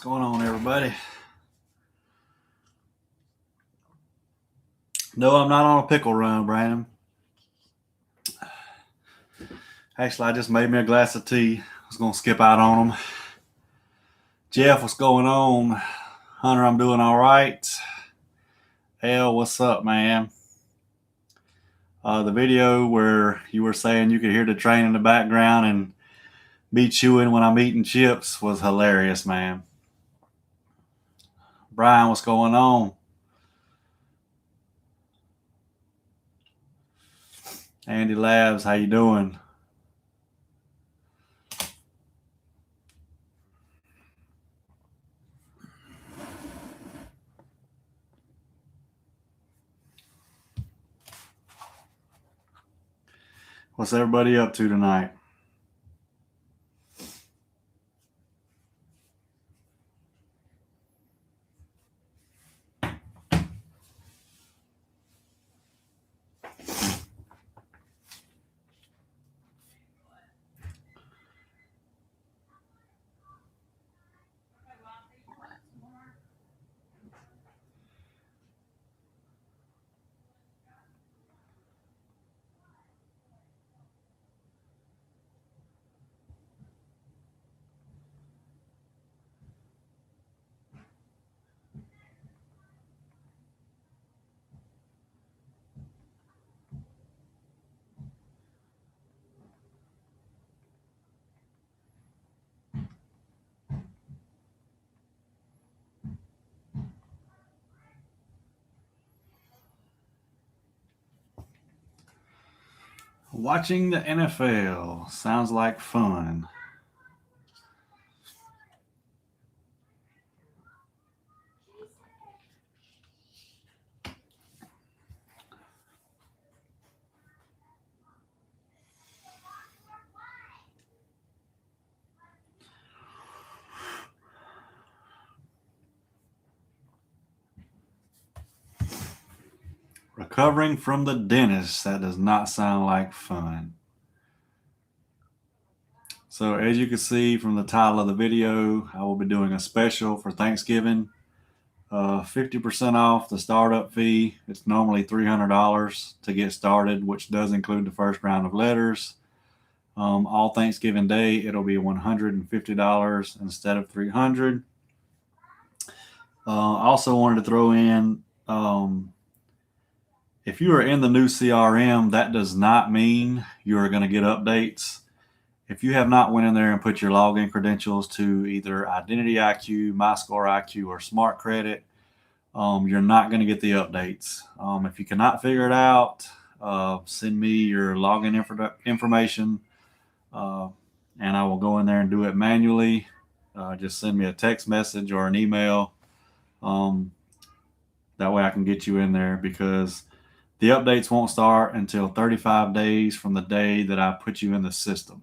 going on, everybody? No, I'm not on a pickle run, Brandon. Actually, I just made me a glass of tea. I was going to skip out on them. Jeff, what's going on? Hunter, I'm doing all right. El, what's up, man? The video where you were saying you could hear the train in the background and me chewing when I'm eating chips was hilarious, man. Brian, what's going on? Andy Labs, how you doing? What's everybody up to tonight? Watching the NFL sounds like fun. Recovering from the dentist. That does not sound like fun. So as you can see from the title of the video, I will be doing a special for Thanksgiving. 50% off the startup fee. It's normally $300 to get started, which does include the first round of letters. All Thanksgiving Day, it'll be $150 instead of $300. Also wanted to throw in, if you are in the new CRM, that does not mean you're going to get updates. If you have not went in there and put your login credentials to either Identity IQ, MyScore IQ, or Smart Credit, you're not going to get the updates. If you cannot figure it out, send me your login information, and I will go in there and do it manually. Just send me a text message or an email. That way I can get you in there, because the updates won't start until 35 days from the day that I put you in the system.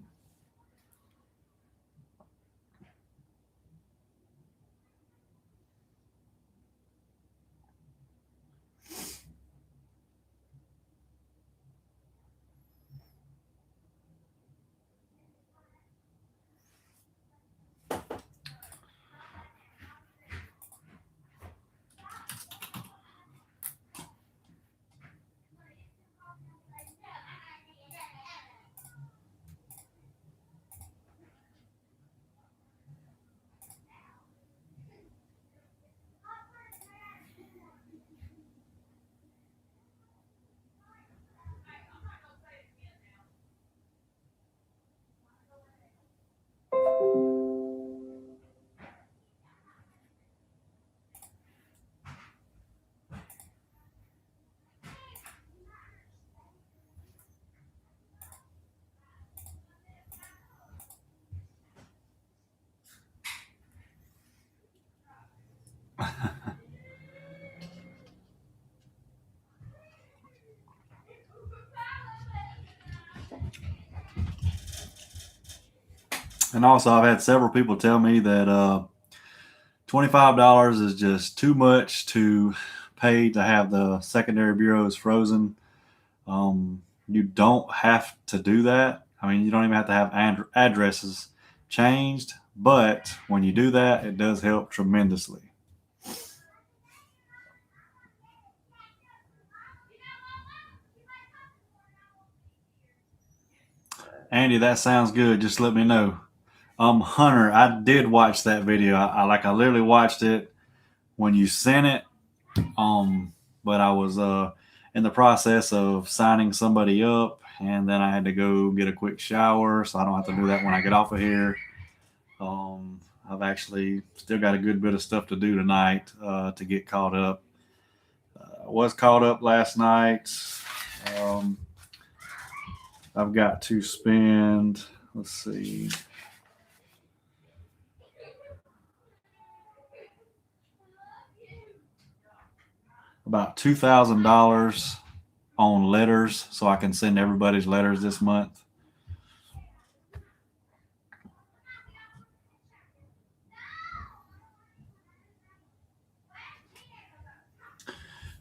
And also, I've had several people tell me that $25 is just too much to pay to have the secondary bureaus frozen. You don't have to do that. I mean, you don't even have to have addresses changed, But when you do that, it does help tremendously. Andy, that sounds good. Just let me know. Hunter, I did watch that video. I literally watched it when you sent it. But I was in the process of signing somebody up, and then I had to go get a quick shower, so I don't have to do that when I get off of here. I've actually still got a good bit of stuff to do tonight to get caught up. I was caught up last night. I've got to spend, let's see, about $2,000 on letters so I can send everybody's letters this month.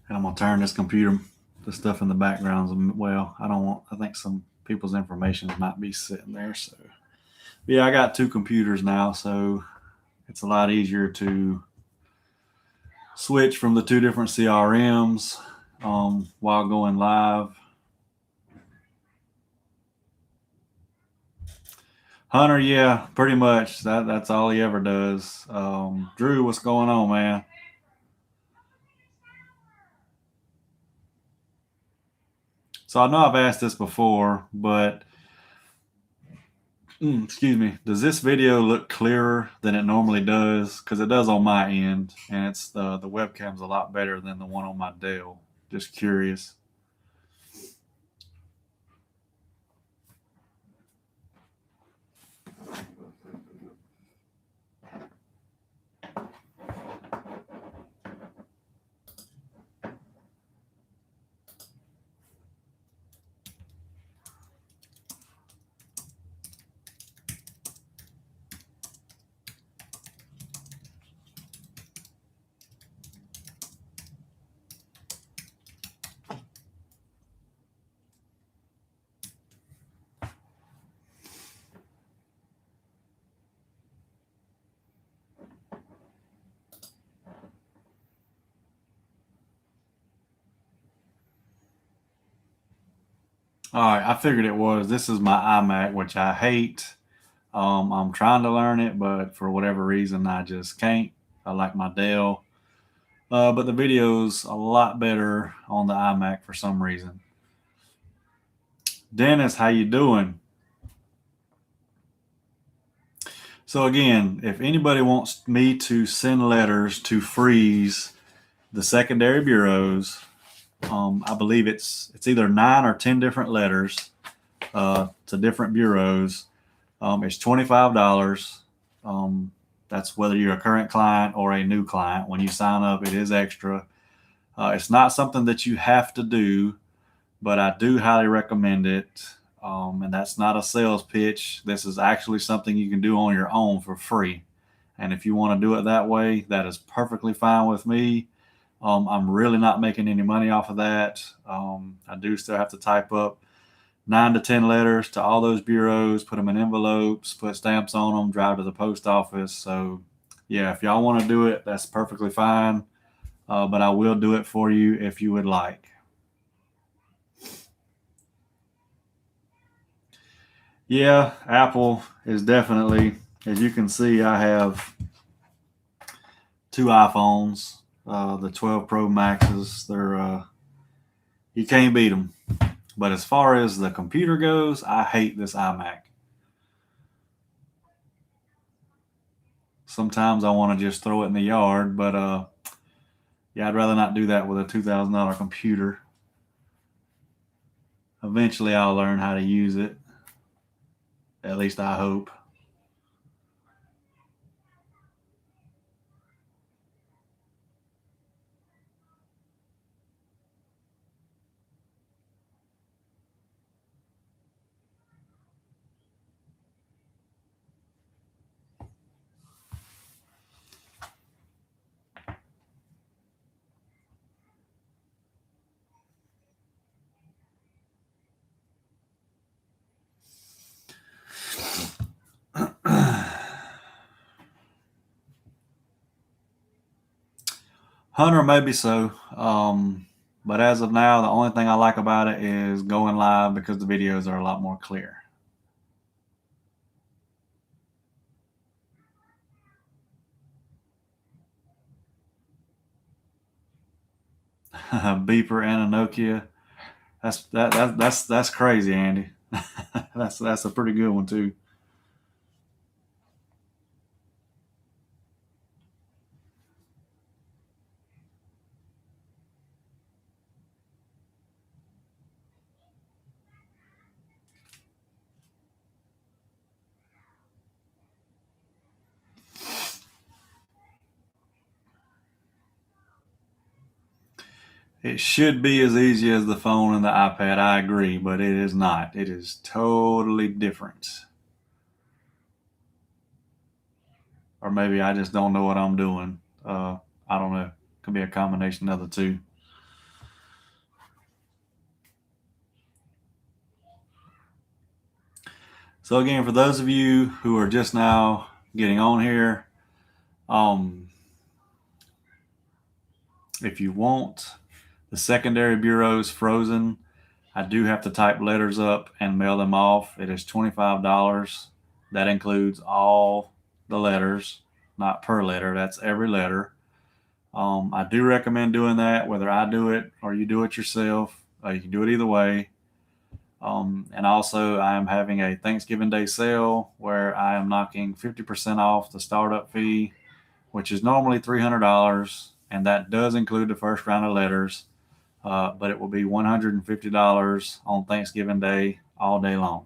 And I'm gonna turn this computer, the stuff in the background. Well, I think some people's information might be sitting there. So, yeah, I got 2 computers now, so it's a lot easier to switch from the 2 different CRMs while going live. Hunter, yeah, pretty much. That's all he ever does. Drew, what's going on, man? So I know I've asked this before, but excuse me, does this video look clearer than it normally does? Because it does on my end, and it's the webcam's a lot better than the one on my Dell. Just curious. All right, I figured it was. This is my iMac, which I hate. I'm trying to learn it, but for whatever reason, I just can't. I like my Dell, but the video's a lot better on the iMac for some reason. Dennis, how you doing? So again, if anybody wants me to send letters to freeze the secondary bureaus, I believe it's either 9 or 10 different letters to different bureaus. It's $25. That's whether you're a current client or a new client. When you sign up, it is extra. It's not something that you have to do, but I do highly recommend it. And that's not a sales pitch. This is actually something you can do on your own for free. And if you want to do it that way, that is perfectly fine with me. I'm really not making any money off of that. I do still have to type up 9 to 10 letters to all those bureaus, put them in envelopes, put stamps on them, drive to the post office. So, yeah, if y'all want to do it, that's perfectly fine. But I will do it for you if you would like. Yeah, Apple is definitely, as you can see, I have 2 iPhones, the 12 Pro Maxes. They're you can't beat them. But as far as the computer goes, I hate this iMac. Sometimes I want to just throw it in the yard, but yeah, I'd rather not do that with a $2,000 computer. Eventually, I'll learn how to use it. At least I hope. Hunter, maybe so. But as of now, the only thing I like about it is going live because the videos are a lot more clear. Beeper and a Nokia. That's crazy, Andy. That's a pretty good one too. It should be as easy as the phone and the iPad. I agree, but it is not. It is totally different. Or maybe I just don't know what I'm doing. I don't know. Could be a combination of the two. So again, for those of you who are just now getting on here, if you want the secondary bureaus frozen, I do have to type letters up and mail them off. It is $25. That includes all the letters, not per letter. That's every letter. I do recommend doing that, whether I do it or you do it yourself. You can do it either way. And also, I am having a Thanksgiving Day sale where I am knocking 50% off the startup fee, which is normally $300, and that does include the first round of letters. But it will be $150 on Thanksgiving Day all day long.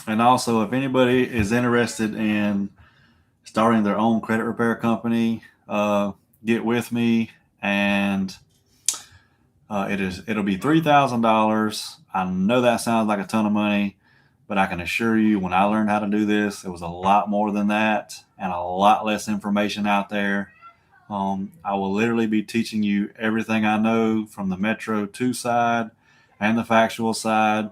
And also, if anybody is interested in starting their own credit repair company, get with me, and it'll be $3,000. I know that sounds like a ton of money, but I can assure you, when I learned how to do this, it was a lot more than that and a lot less information out there. I will literally be teaching you everything I know from the Metro 2 side and the factual side.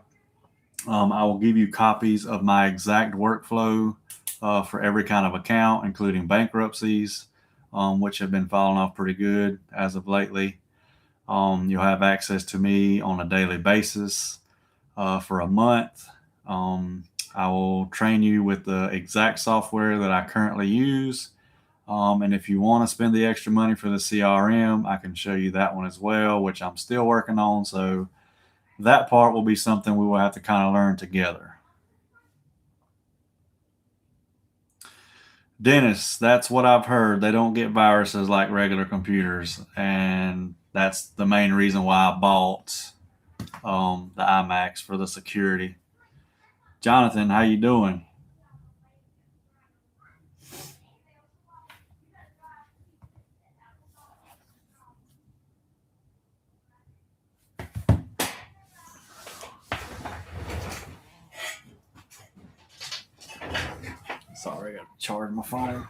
I will give you copies of my exact workflow for every kind of account, including bankruptcies, which have been falling off pretty good as of lately. You'll have access to me on a daily basis for a month. I will train you with the exact software that I currently use. And if you want to spend the extra money for the CRM, I can show you that one as well, which I'm still working on. So that part will be something we will have to kind of learn together. Dennis, that's what I've heard. They don't get viruses like regular computers, and that's the main reason why I bought the iMacs, for the security. Jonathan, how you doing? Sorry, I got to charge my phone.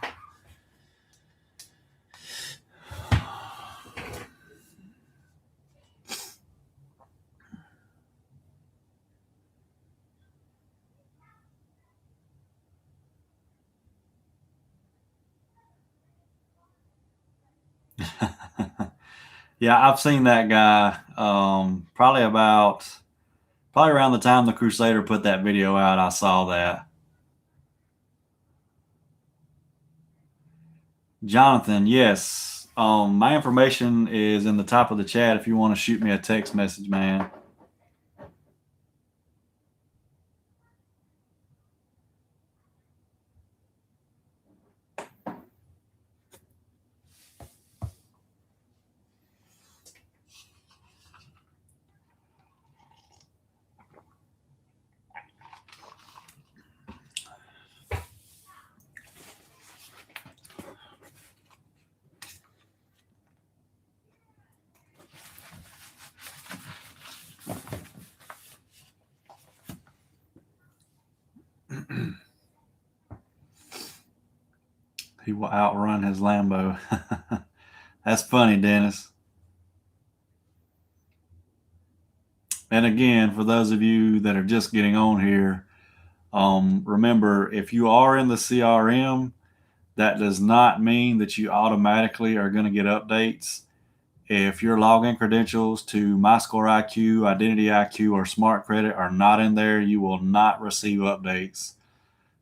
Yeah, I've seen that guy. Probably around the time the Crusader put that video out, I saw that. Jonathan, yes. My information is in the top of the chat if you want to shoot me a text message, man. He will outrun his Lambo. That's funny, Dennis. And again, for those of you that are just getting on here, remember, if you are in the CRM, that does not mean that you automatically are going to get updates. If your login credentials to MyScoreIQ, Identity IQ, or Smart Credit are not in there, you will not receive updates.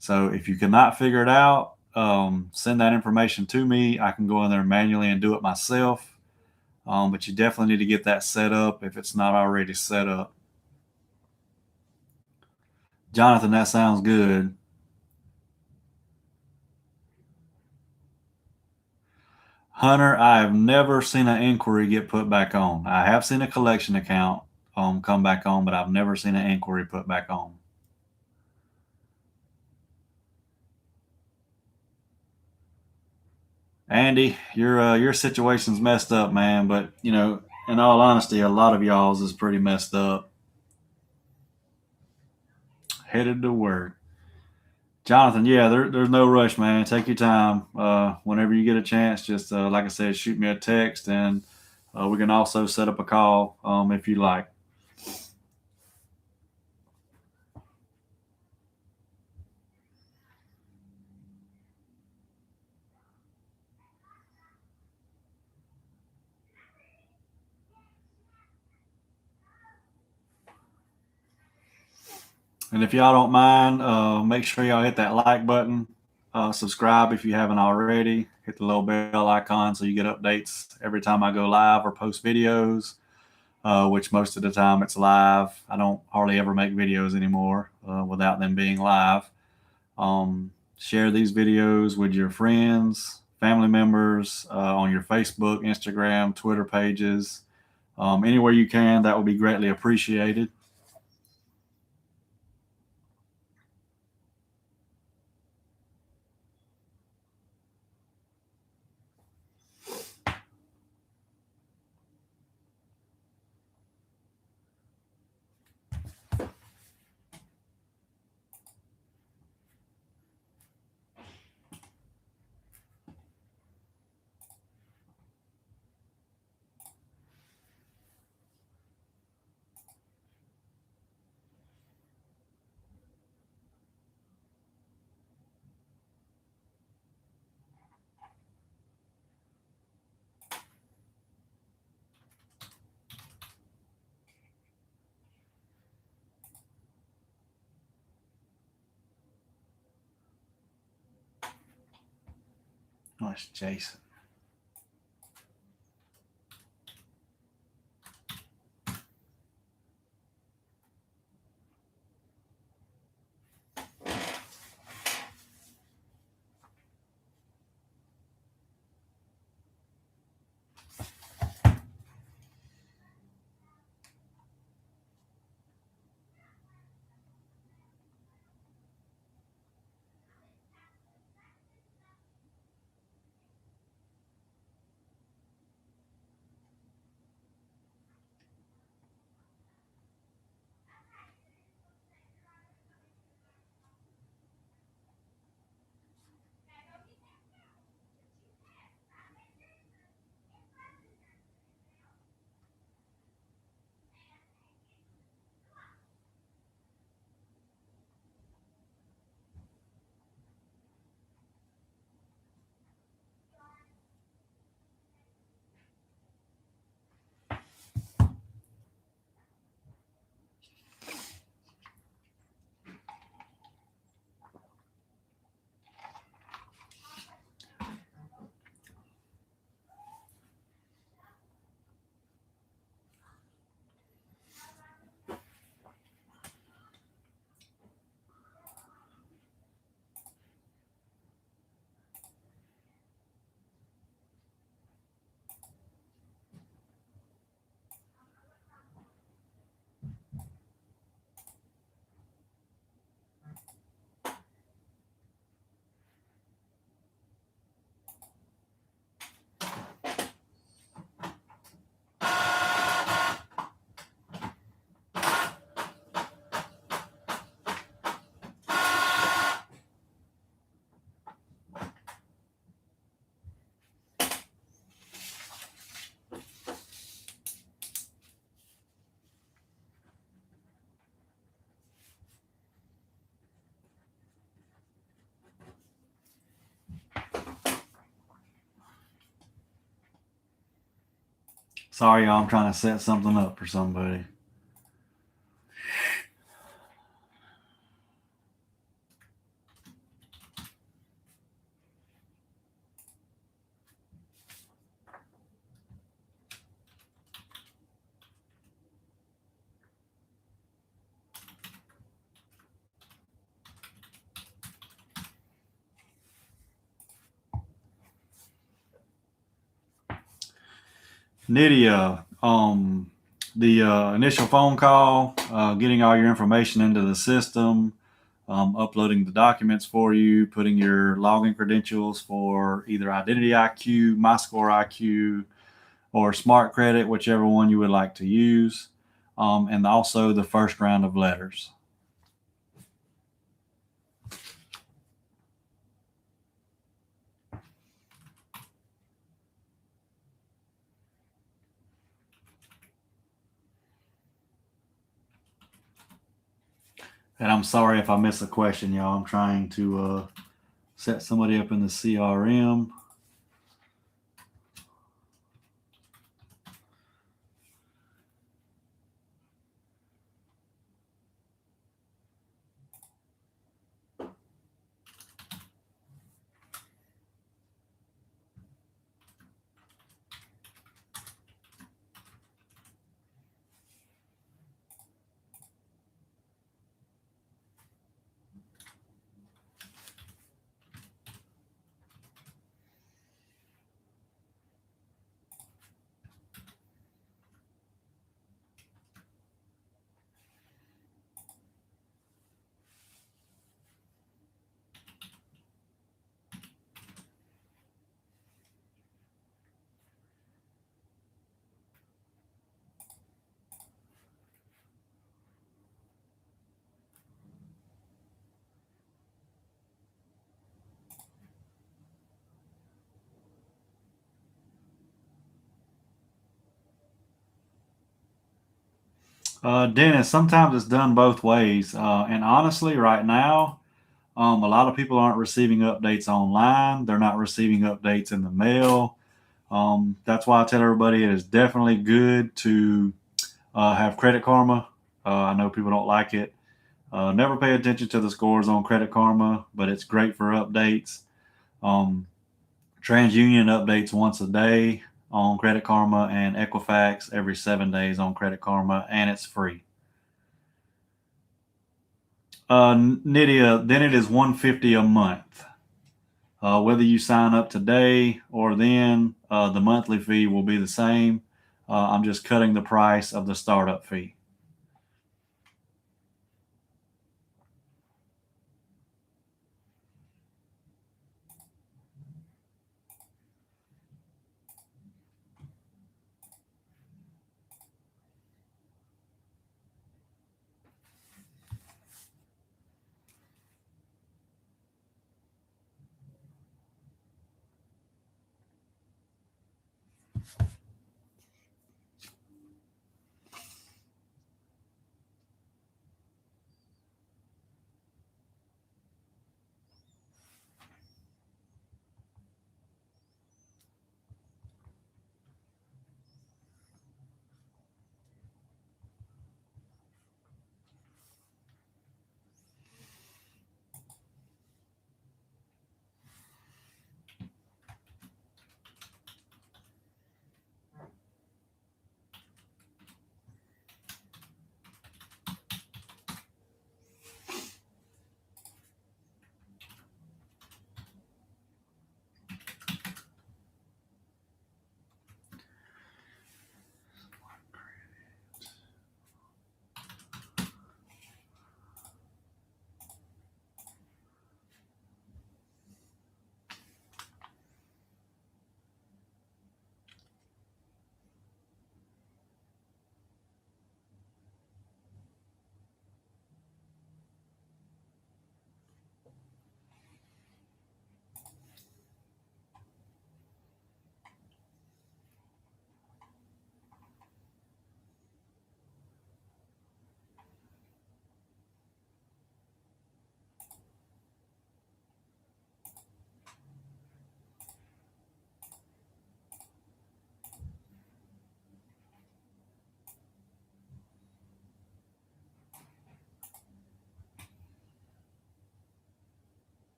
So if you cannot figure it out, send that information to me. I can go in there manually and do it myself. But you definitely need to get that set up if it's not already set up. Jonathan, that sounds good. Hunter, I have never seen an inquiry get put back on. I have seen a collection account come back on, but I've never seen an inquiry put back on. Andy, your situation's messed up, man. But you know, in all honesty, a lot of y'all's is pretty messed up. Headed to work. Jonathan, yeah, there's no rush, man. Take your time. Whenever you get a chance, just like I said, shoot me a text, and we can also set up a call if you like. And if y'all don't mind, make sure y'all hit that like button. Subscribe if you haven't already. Hit the little bell icon so you get updates every time I go live or post videos, which most of the time it's live. I don't hardly ever make videos anymore without them being live. Share these videos with your friends, family members, on your Facebook, Instagram, Twitter pages. Anywhere you can, that would be greatly appreciated. Oh, it's Jason. Sorry, y'all. I'm trying to set something up for somebody. Nydia, the initial phone call, getting all your information into the system, uploading the documents for you, putting your login credentials for either Identity IQ, MyScore IQ, or Smart Credit, whichever one you would like to use, and also the first round of letters. And I'm sorry if I miss a question, y'all. I'm trying to set somebody up in the CRM. Dennis, sometimes it's done both ways. And honestly, right now, a lot of people aren't receiving updates online. They're not receiving updates in the mail. That's why I tell everybody it is definitely good to have Credit Karma. I know people don't like it. Never pay attention to the scores on Credit Karma, but it's great for updates. Um, TransUnion updates once a day on Credit Karma, and Equifax every 7 days on Credit Karma, and it's free. Nydia, then it is $150 a month. Whether you sign up today or then, the monthly fee will be the same. I'm just cutting the price of the startup fee.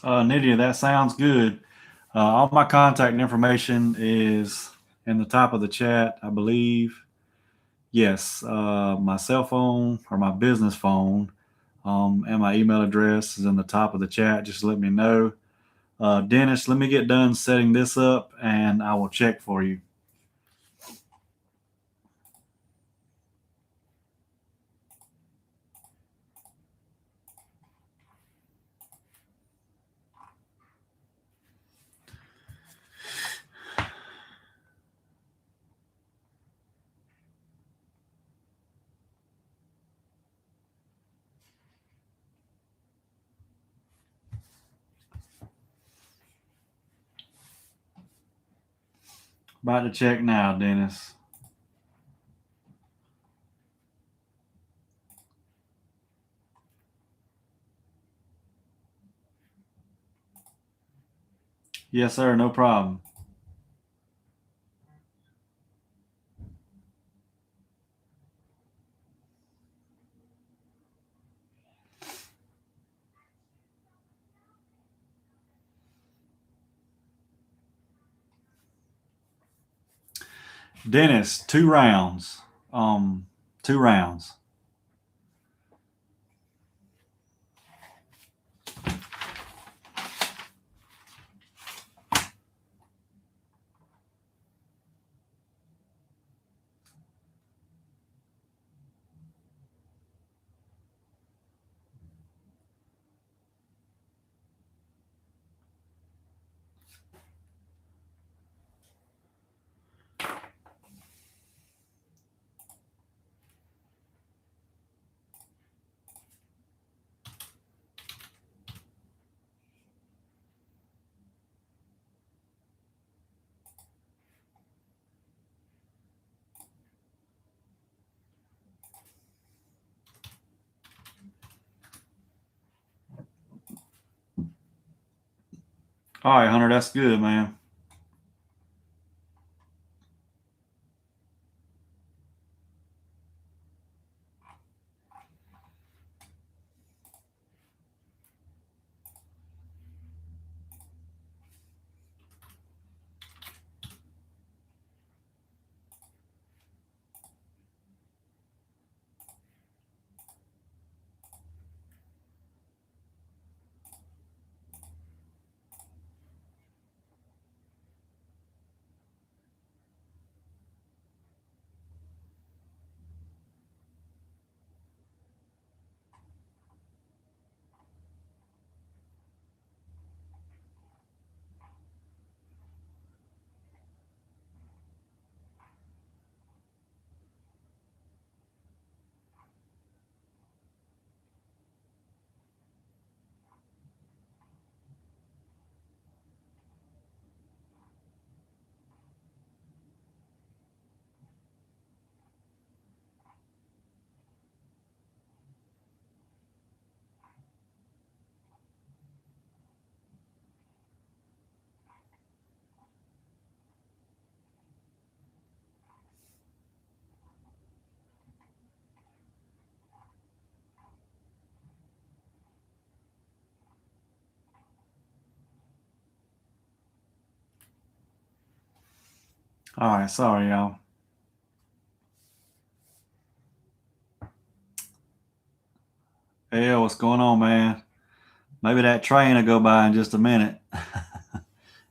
Nydia, that sounds good. All my contact information is in the top of the chat, I believe. Yes, my cell phone or my business phone and my email address is in the top of the chat. Just let me know. Dennis, let me get done setting this up and I will check for you. About to check now, Dennis. Yes, sir. No problem. Dennis, 2 rounds. 2 rounds. All right, Hunter, that's good, man. All right, sorry, y'all. Hey, what's going on, man? Maybe that train will go by in just a minute.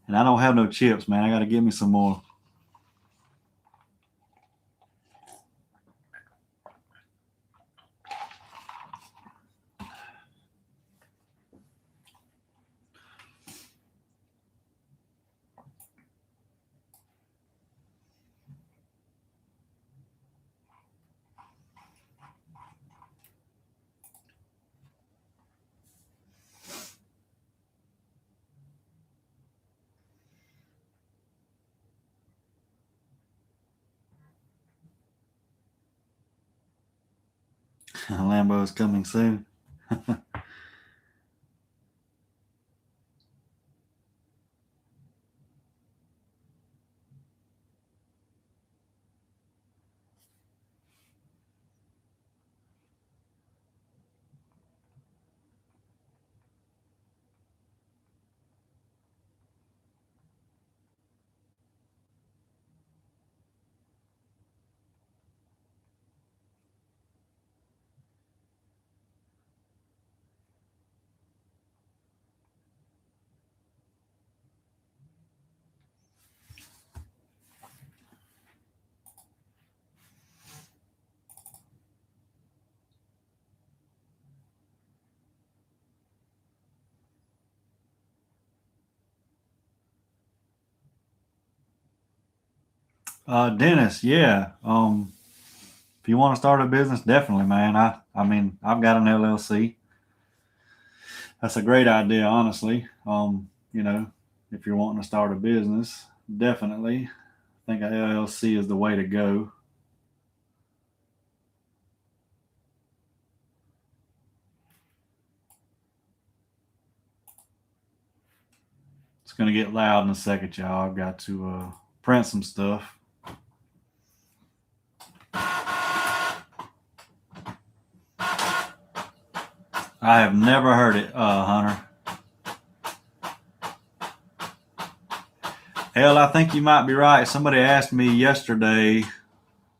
And I don't have no chips, man. I got to get me some more. Lambo's coming soon. Dennis, yeah. If you want to start a business, definitely, man. I mean, I've got an LLC. That's a great idea, honestly. If you're wanting to start a business, definitely I think an LLC is the way to go. It's going to get loud in a second, y'all. I've got to print some stuff. I have never heard it, Hunter. Hell, I think you might be right. Somebody asked me yesterday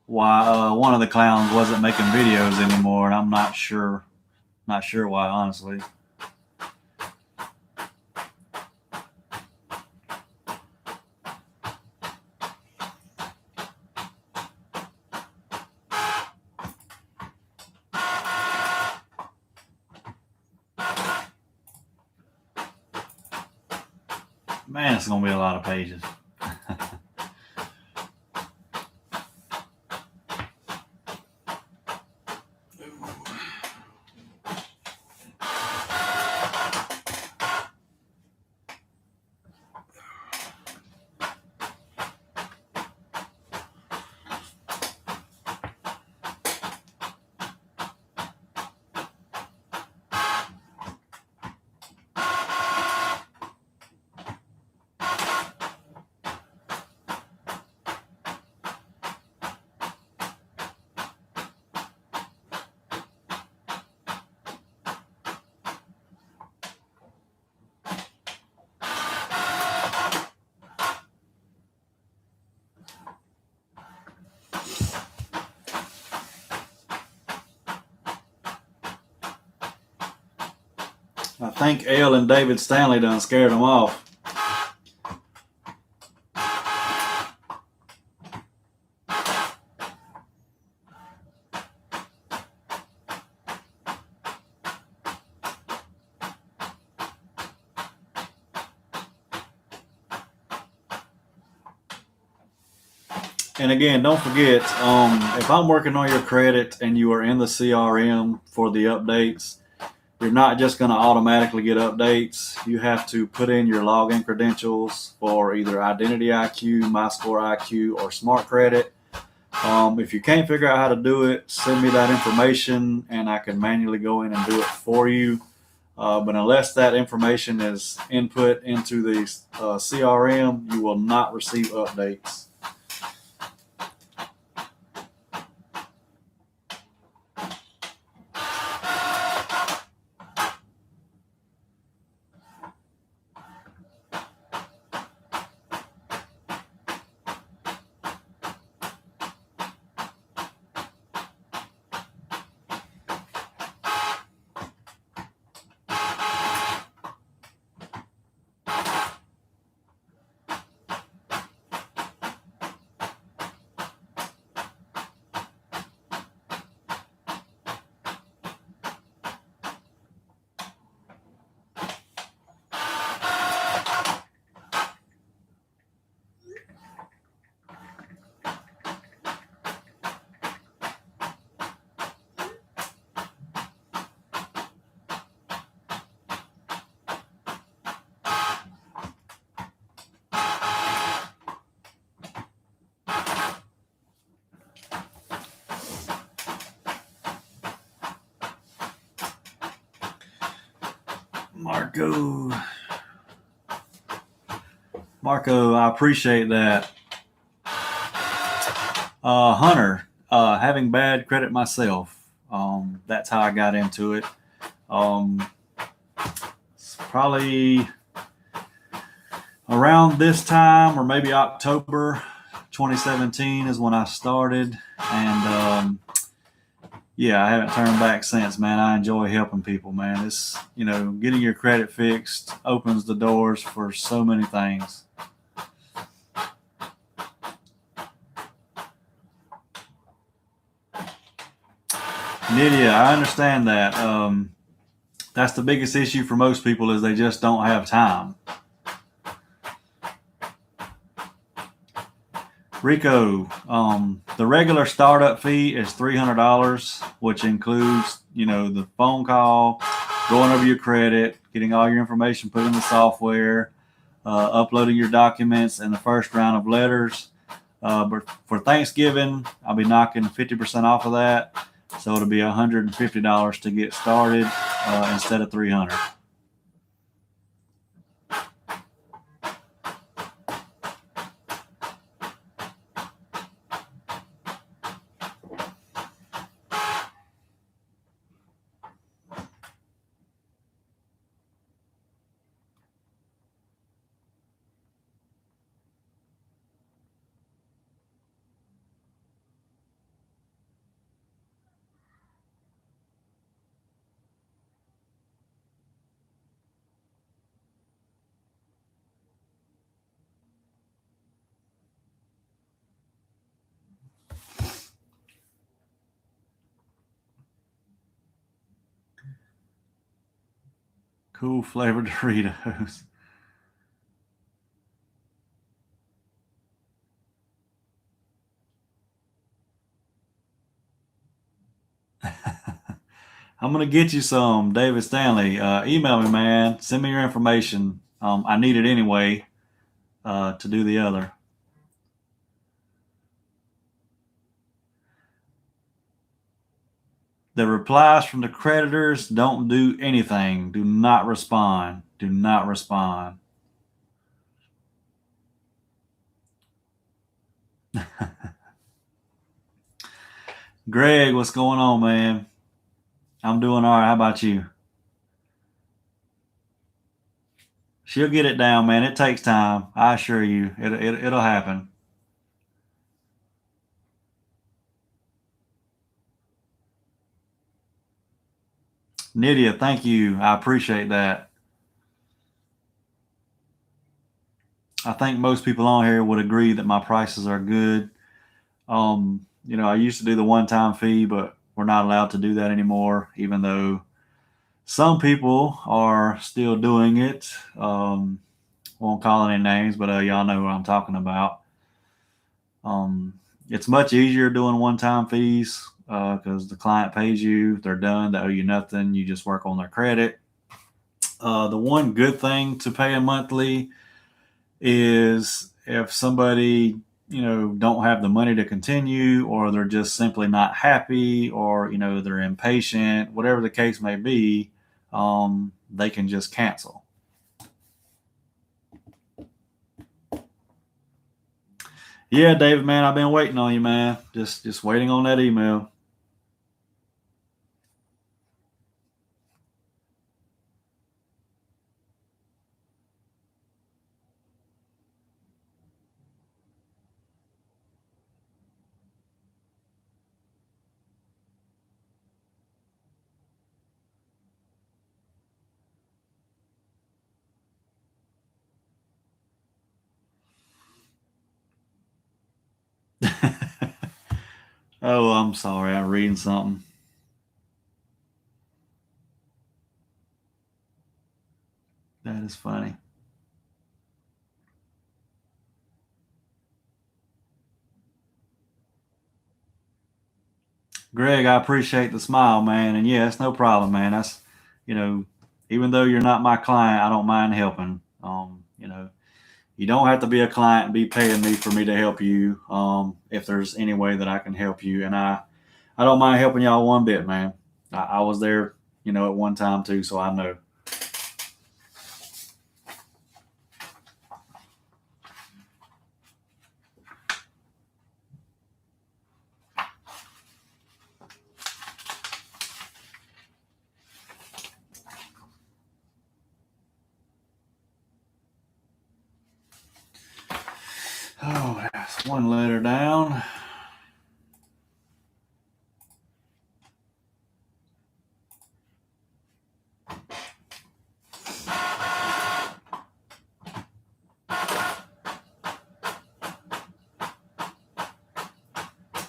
why one of the clowns wasn't making videos anymore, and I'm not sure. Not sure why, honestly. Man, it's going to be a lot of pages. I think Elle and David Stanley done scared them off. And again, don't forget, if I'm working on your credit and you are in the CRM for the updates, you're not just going to automatically get updates. You have to put in your login credentials for either Identity IQ, MyScore IQ, or Smart Credit. If you can't figure out how to do it, send me that information and I can manually go in and do it for you. But unless that information is input into the CRM, you will not receive updates. Marco, I appreciate that. Hunter, having bad credit myself. That's how I got into it. It's probably around this time, or maybe October 2017 is when I started. And yeah, I haven't turned back since, man. I enjoy helping people, man. It's, getting your credit fixed opens the doors for so many things. Nydia, I understand that. That's the biggest issue for most people is they just don't have time. Rico, the regular startup fee is $300, which includes, the phone call, going over your credit, getting all your information put in the software, uploading your documents, and the first round of letters. But for Thanksgiving, I'll be knocking 50% off of that, so it'll be $150 to get started instead of $300. Cool flavored Doritos. I'm gonna get you some, David Stanley. Email me, man. Send me your information. I need it anyway to do the other. The replies from the creditors don't do anything. Do not respond. Do not respond. Greg, what's going on, man? I'm doing all right. How about you? She'll get it down, man. It takes time. I assure you, it'll happen. Nydia, thank you. I appreciate that. I think most people on here would agree that my prices are good. I used to do the one-time fee, but we're not allowed to do that anymore, even though some people are still doing it. Won't call any names, but y'all know who I'm talking about. It's much easier doing one-time fees because the client pays you, they're done, they owe you nothing. You just work on their credit. The one good thing to pay a monthly is if somebody don't have the money to continue, or they're just simply not happy, or they're impatient, whatever the case may be, they can just cancel. Yeah, David, man, I've been waiting on you, man. Just waiting on that email. Oh, I'm sorry, I'm reading something. That is funny. Greg, I appreciate the smile, man. And yeah, it's no problem, man. That's, you know, even though you're not my client, I don't mind helping. You don't have to be a client and be paying me for me to help you. If there's any way that I can help you, and I don't mind helping y'all one bit, man. I was there, at one time too, so I know. Oh, that's one letter down.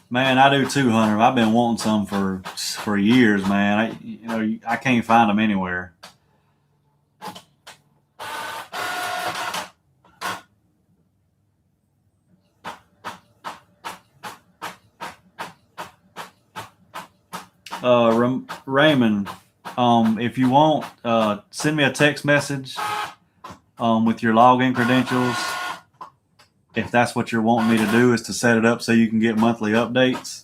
Man, I do too, Hunter. I've been wanting some for years, man. I can't find them anywhere. Raymond, if you want, send me a text message with your login credentials. If that's what you're wanting me to do, is to set it up so you can get monthly updates.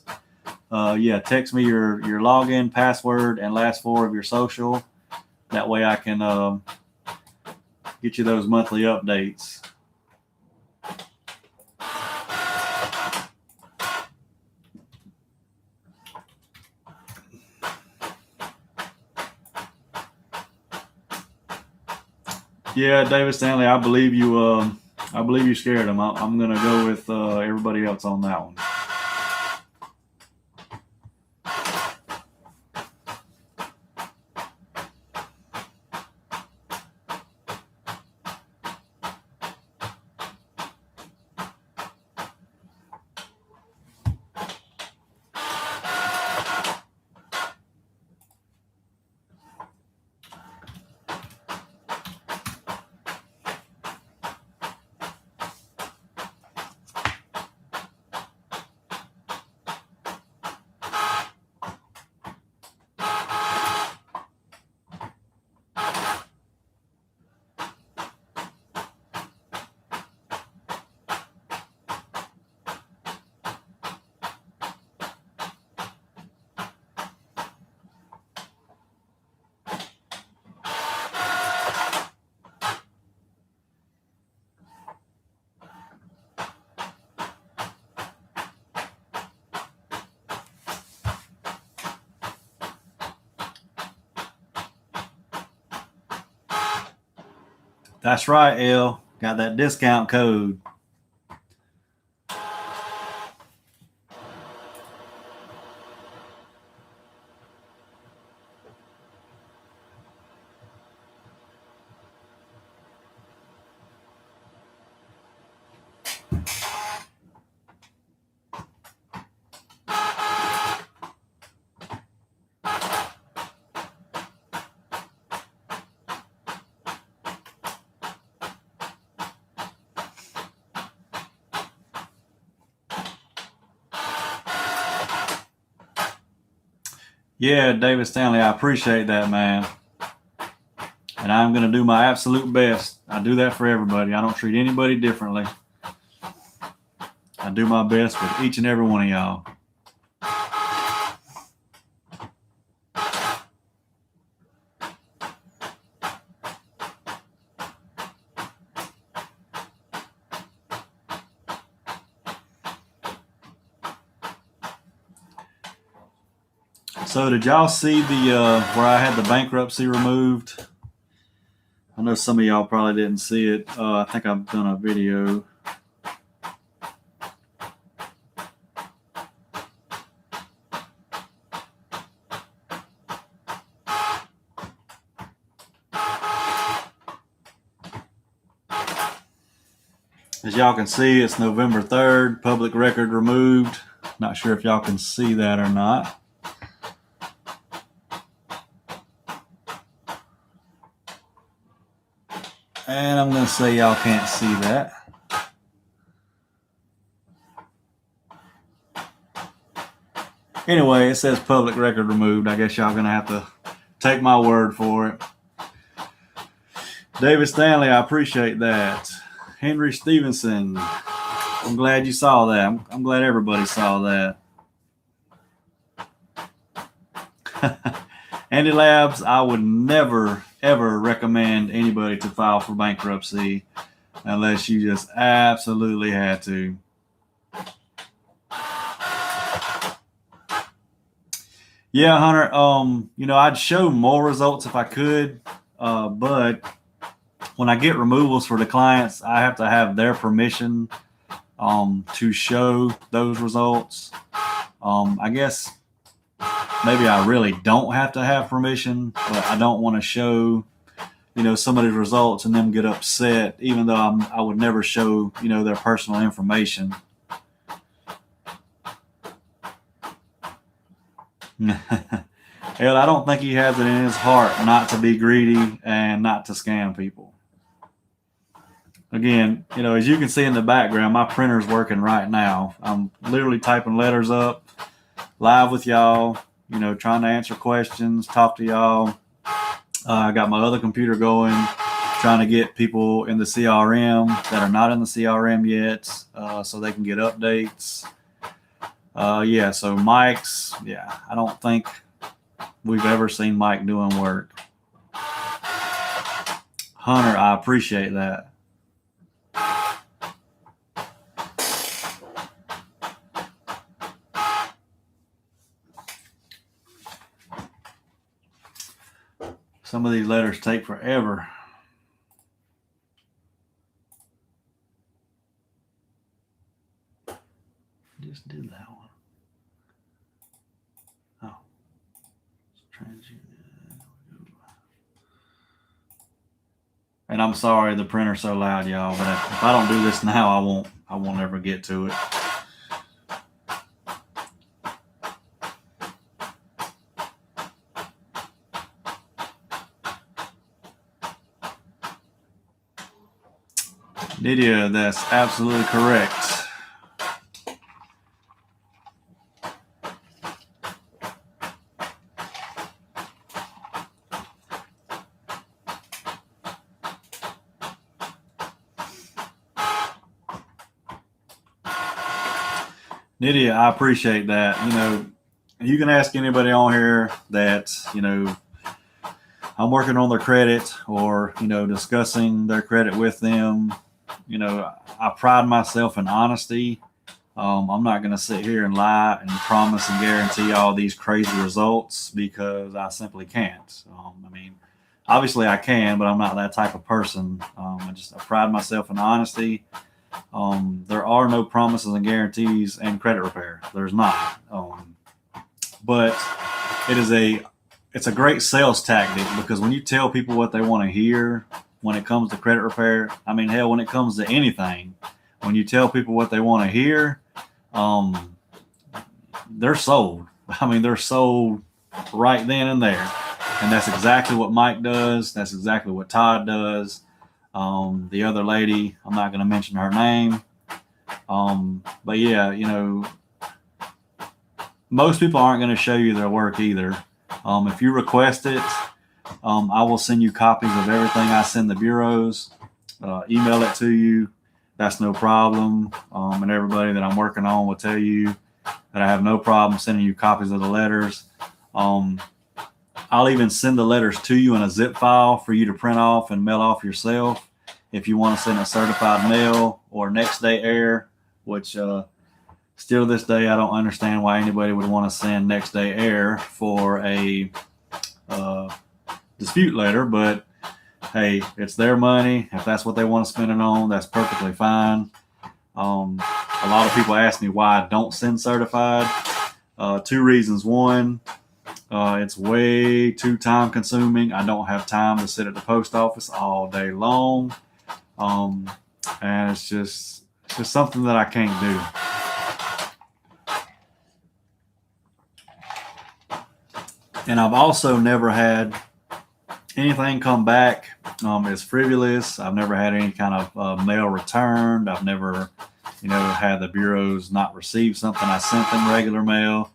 Yeah, text me your login, password, and last four of your social. That way I can get you those monthly updates. Yeah, David Stanley, I believe you. I believe you scared him. I'm going to go with everybody else on that one. That's right, L. Got that discount code. Yeah, David Stanley, I appreciate that, man. And I'm going to do my absolute best. I do that for everybody. I don't treat anybody differently. I do my best with each and every one of y'all. So did y'all see the where I had the bankruptcy removed? I know some of y'all probably didn't see it. I think I've done a video. As y'all can see, it's November 3rd, public record removed. Not sure if y'all can see that or not. And I'm going to say y'all can't see that. Anyway, it says public record removed. I guess y'all going to have to take my word for it. David Stanley, I appreciate that. Henry Stevenson, I'm glad you saw that. I'm glad everybody saw that. Andy Labs, I would never, ever recommend anybody to file for bankruptcy unless you just absolutely had to. Yeah, Hunter, I'd show more results if I could, but when I get removals for the clients, I have to have their permission to show those results. I guess maybe I really don't have to have permission, but I don't want to show, somebody's results and them get upset, even though I would never show, their personal information. Hell, I don't think he has it in his heart not to be greedy and not to scam people. Again, as you can see in the background, my printer's working right now. I'm literally typing letters up live with y'all. trying to answer questions, talk to y'all. I got my other computer going, trying to get people in the CRM that are not in the CRM yet, so they can get updates. So Mike's, I don't think we've ever seen Mike doing work. Hunter, I appreciate that. Some of these letters take forever. Just did that one. Oh. And I'm sorry the printer's so loud, y'all, but if I don't do this now, I won't ever get to it. Nydia, that's absolutely correct. Nydia, I appreciate that. You can ask anybody on here that, I'm working on their credit or, discussing their credit with them. I pride myself in honesty. I'm not going to sit here and lie and promise and guarantee all these crazy results because I simply can't. Obviously I can, but I'm not that type of person. I pride myself in honesty. There are no promises and guarantees in credit repair. There's not. But it's a great sales tactic because when you tell people what they want to hear when it comes to credit repair, hell, when it comes to anything, when you tell people what they want to hear, they're sold. They're sold right then and there. And that's exactly what Mike does. That's exactly what Todd does. The other lady, I'm not going to mention her name. But yeah, most people aren't going to show you their work either. If you request it, I will send you copies of everything I send the bureaus, email it to you. That's no problem. And everybody that I'm working on will tell you that I have no problem sending you copies of the letters. I'll even send the letters to you in a zip file for you to print off and mail off yourself if you want to send a certified mail or next day air, which still to this day I don't understand why anybody would want to send next day air for a dispute letter, but hey, it's their money. If that's what they want to spend it on, that's perfectly fine. A lot of people ask me why I don't send certified. Two reasons. One, it's way too time consuming. I don't have time to sit at the post office all day long. And it's just something that I can't do. And I've also never had anything come back as frivolous. I've never had any kind of mail returned. I've never, had the bureaus not receive something I sent them regular mail.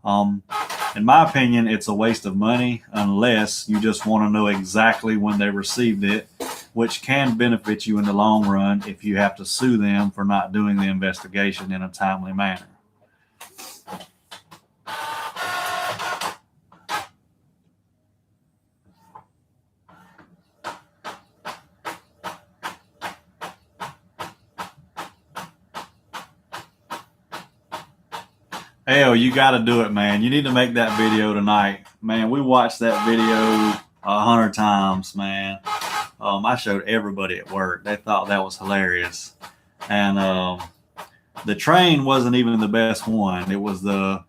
In my opinion, it's a waste of money unless you just want to know exactly when they received it, which can benefit you in the long run if you have to sue them for not doing the investigation in a timely manner. Hell, you got to do it, man. You need to make that video tonight. Man, we watched that video 100 times, man. I showed everybody at work. They thought that was hilarious. And the train wasn't even the best one. It was the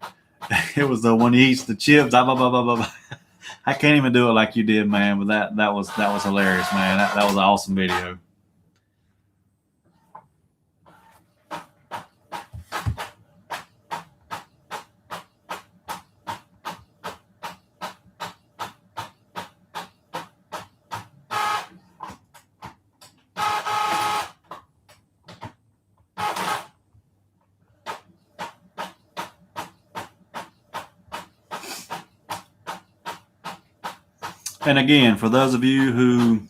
one he eats the chips. I can't even do it like you did, man. But that was hilarious, man. That was an awesome video. And again, for those of you who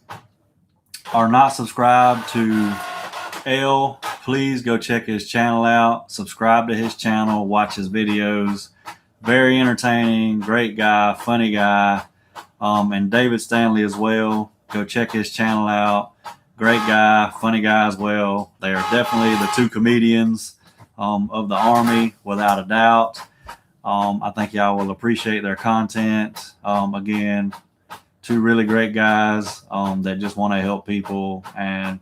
are not subscribed to L, please go check his channel out. Subscribe to his channel, watch his videos. Very entertaining, great guy, funny guy. And David Stanley as well. Go check his channel out. Great guy, funny guy as well. They are definitely the two comedians of the Army, without a doubt. I think y'all will appreciate their content. Again, two really great guys that just want to help people, and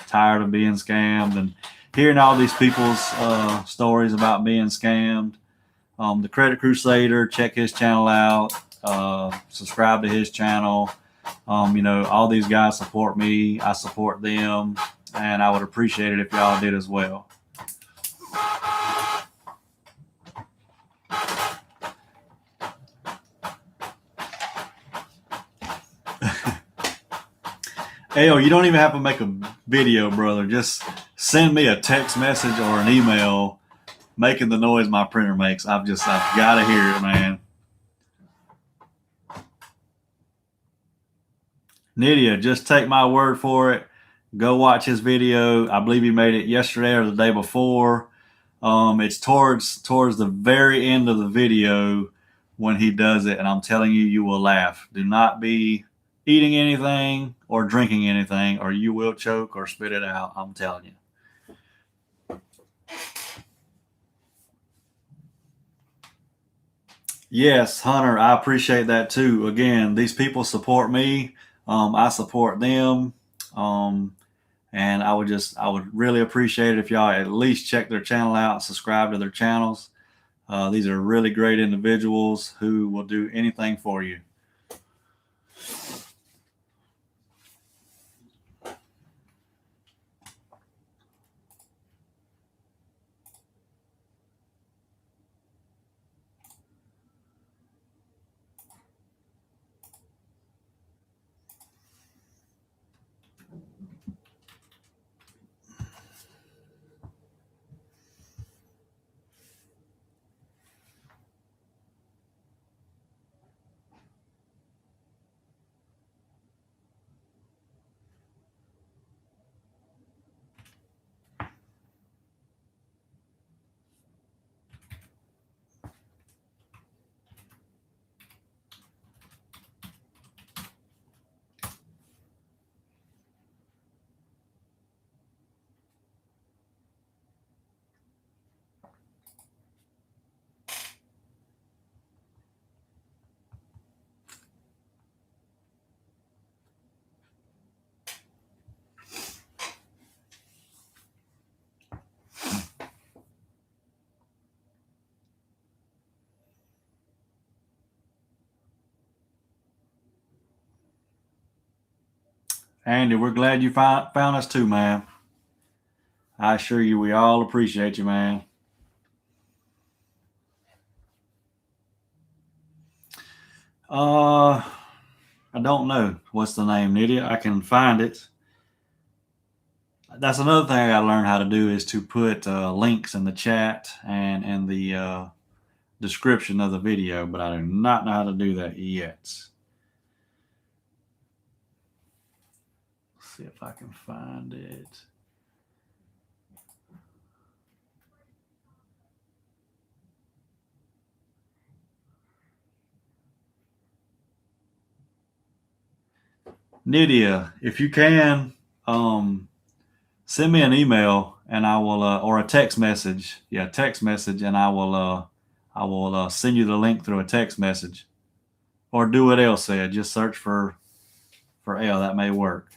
tired of being scammed and hearing all these people's stories about being scammed. The Credit Crusader, check his channel out. Subscribe to his channel. All these guys support me. I support them, and I would appreciate it if y'all did as well. Hey, you don't even have to make a video, brother. Just send me a text message or an email making the noise my printer makes. I've got to hear it, man. Nydia, just take my word for it. Go watch his video. I believe he made it yesterday or the day before. It's towards the very end of the video when he does it, and I'm telling you, you will laugh. Do not be eating anything or drinking anything, or you will choke or spit it out. I'm telling you. Yes, Hunter, I appreciate that too. Again, these people support me. I support them. And I would really appreciate it if y'all at least check their channel out and subscribe to their channels. These are really great individuals who will do anything for you. Andy, we're glad you found us too, man. I assure you, we all appreciate you, man. I don't know what's the name, Nydia. I can find it. That's another thing I got to learn how to do, is to put links in the chat and in the description of the video, but I do not know how to do that yet. Let's see if I can find it. Nydia, if you can, send me an email and I will, or a text message. Yeah, text message, and I will send you the link through a text message, or do what Elle said. Just search for Elle. That may work.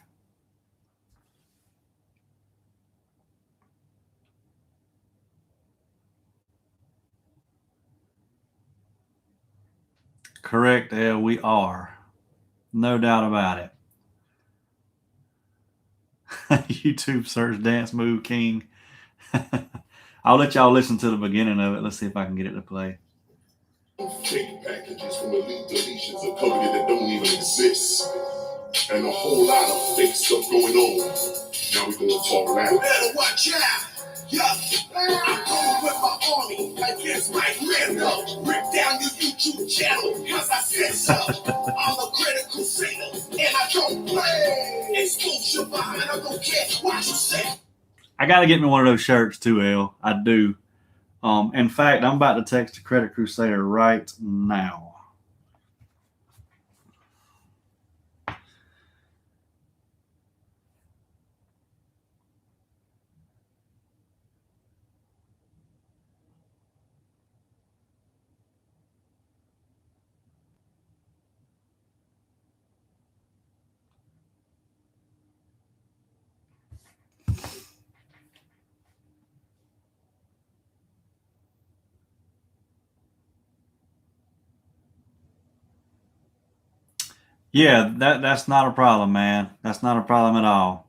Correct, Elle. We are. No doubt about it. YouTube search Dance Move King. I'll let y'all listen to the beginning of it. Let's see if I can get it to play. Fake packages from elite deletions of company that don't even exist. And a whole lot of fake stuff going on. Now we're gonna talk now. You better watch out. Yeah, I'm going with my army. Like it's Mike Randall. Rip down your YouTube YouTube channel, cause I said so. I'm a critical crusader, and I don't play. Exposure behind, I don't care what you say. I got to get me one of those shirts too, L. I do. In fact, I'm about to text the Credit Crusader right now. Yeah, that's not a problem, man. That's not a problem at all.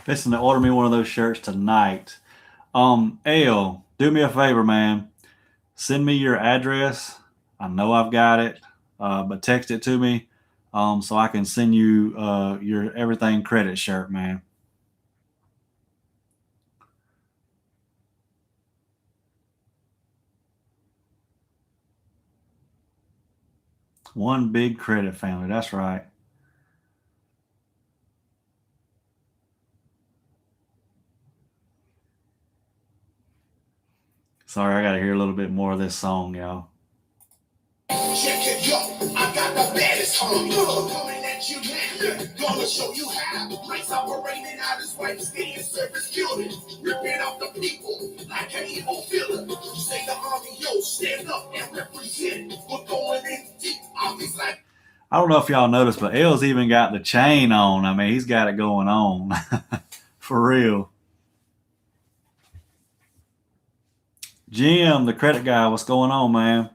Listen, to order me one of those shirts tonight. L, do me a favor, man. Send me your address. I know I've got it, but text it to me so I can send you your everything credit shirt, man. One big credit family. That's right. Sorry, I got to hear a little bit more of this song, y'all. Check it, yo. I got the baddest home. Coming at you now. Gonna show you how. Lights operating out his wife's staying service building. Ripping out the people like an evil villain. You say the army, yo, stand up and represent. We're going in deep. Armies like. I don't know if y'all noticed, but L's even got the chain on. I mean, he's got it going on. For real. Jim, the credit guy, what's going on, man?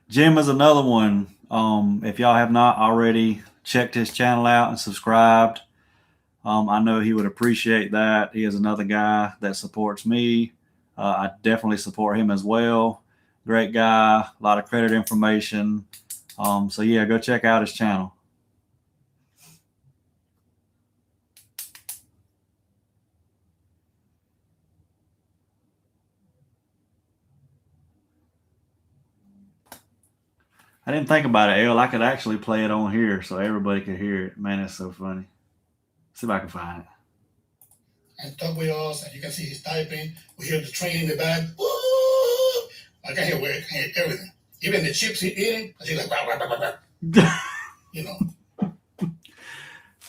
Jim is another one. If y'all have not already checked his channel out and subscribed, I know he would appreciate that. He is another guy that supports me. I definitely support him as well. Great guy, a lot of credit information. So yeah, go check out his channel. I didn't think about it, L. I could actually play it on here so everybody could hear it. Man, that's so funny. See if I can find it. And talk with us, and you can see he's typing. We hear the train in the back. Woo! I can hear everything. Even the chips he's eating, I see like, bah, bah, bah, bah. You know.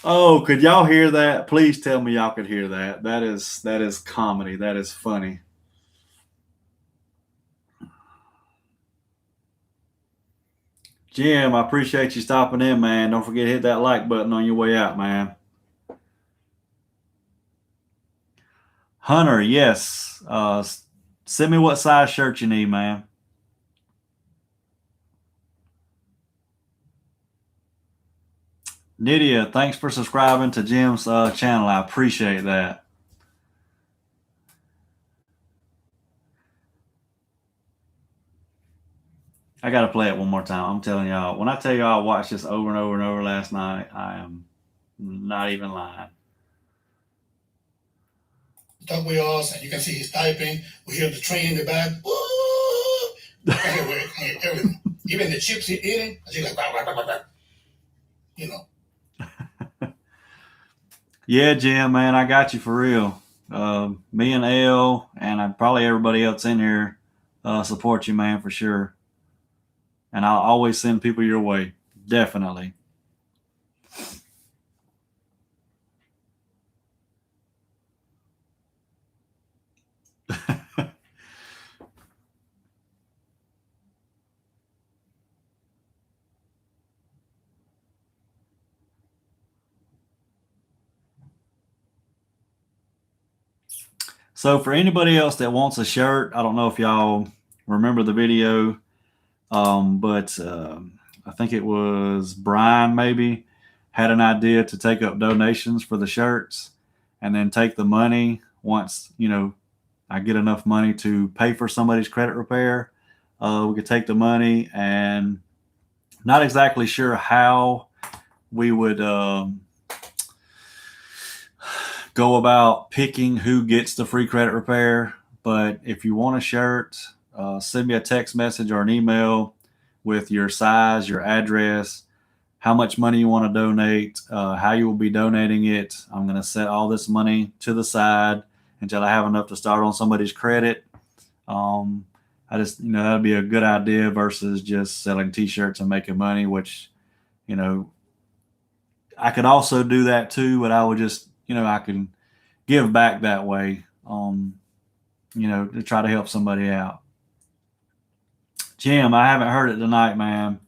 Oh, could y'all hear that? Please tell me y'all could hear that. That is comedy. That is funny. Jim, I appreciate you stopping in, man. Don't forget to hit that like button on your way out, man. Hunter, yes. Send me what size shirt you need, man. Nydia, thanks for subscribing to Jim's channel. I appreciate that. I got to play it one more time. I'm telling y'all, when I tell y'all I watched this over and over and over last night, I am not even lying. Talk with us, and you can see he's typing. We hear the train in the back. Woo! I can hear everything. Even the chips he's eating, I see like, bah, bah, bah, bah, bah. You know. Yeah, Jim, man, I got you for real. Me and L, and probably everybody else in here, support you, man, for sure. And I'll always send people your way. Definitely. So for anybody else that wants a shirt, I don't know if y'all remember the video, but I think it was Brian maybe had an idea to take up donations for the shirts and then take the money once, I get enough money to pay for somebody's credit repair. We could take the money, and not exactly sure how we would go about picking who gets the free credit repair. But if you want a shirt, send me a text message or an email with your size, your address, how much money you want to donate, how you will be donating it. I'm going to set all this money to the side until I have enough to start on somebody's credit. I just, that'd be a good idea versus just selling t-shirts and making money, which, I could also do that too, but I would just, I can give back that way, to try to help somebody out. Jim, I haven't heard it tonight, man.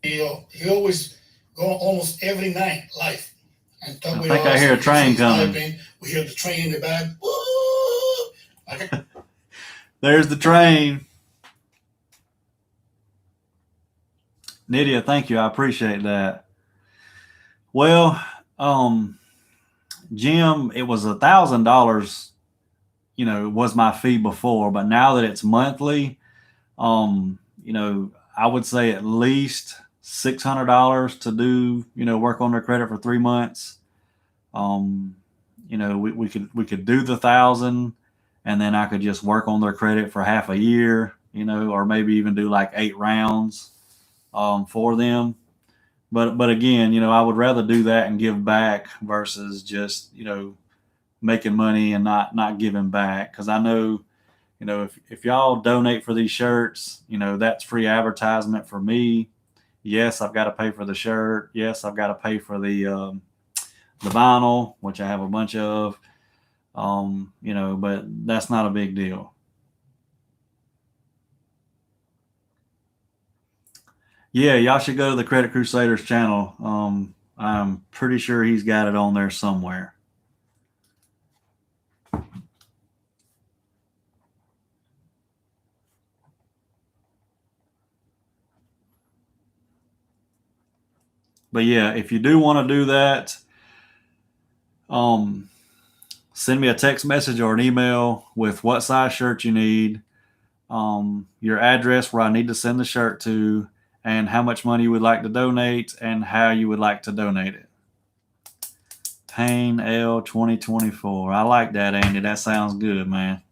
He always go almost every night live and talk with us. I think I hear a train coming. We hear the train in the back. There's the train. Nydia, thank you. I appreciate that. Well, Jim, it was $1,000, was my fee before, but now that it's monthly, I would say at least $600 to do, work on their credit for 3 months. We could do the 1,000, and then I could just work on their credit for half a year, or maybe even do like 8 rounds for them. But again, I would rather do that and give back versus just, making money and not giving back. Because I know, if y'all donate for these shirts, that's free advertisement for me. Yes, I've got to pay for the shirt. Yes, I've got to pay for the vinyl, which I have a bunch of. But that's not a big deal. Yeah, y'all should go to the Credit Crusaders channel. I'm pretty sure he's got it on there somewhere. But yeah, if you do want to do that, send me a text message or an email with what size shirt you need, your address where I need to send the shirt to, and how much money you would like to donate and how you would like to donate it. Payne L 2024. I like that, Andy. That sounds good, man.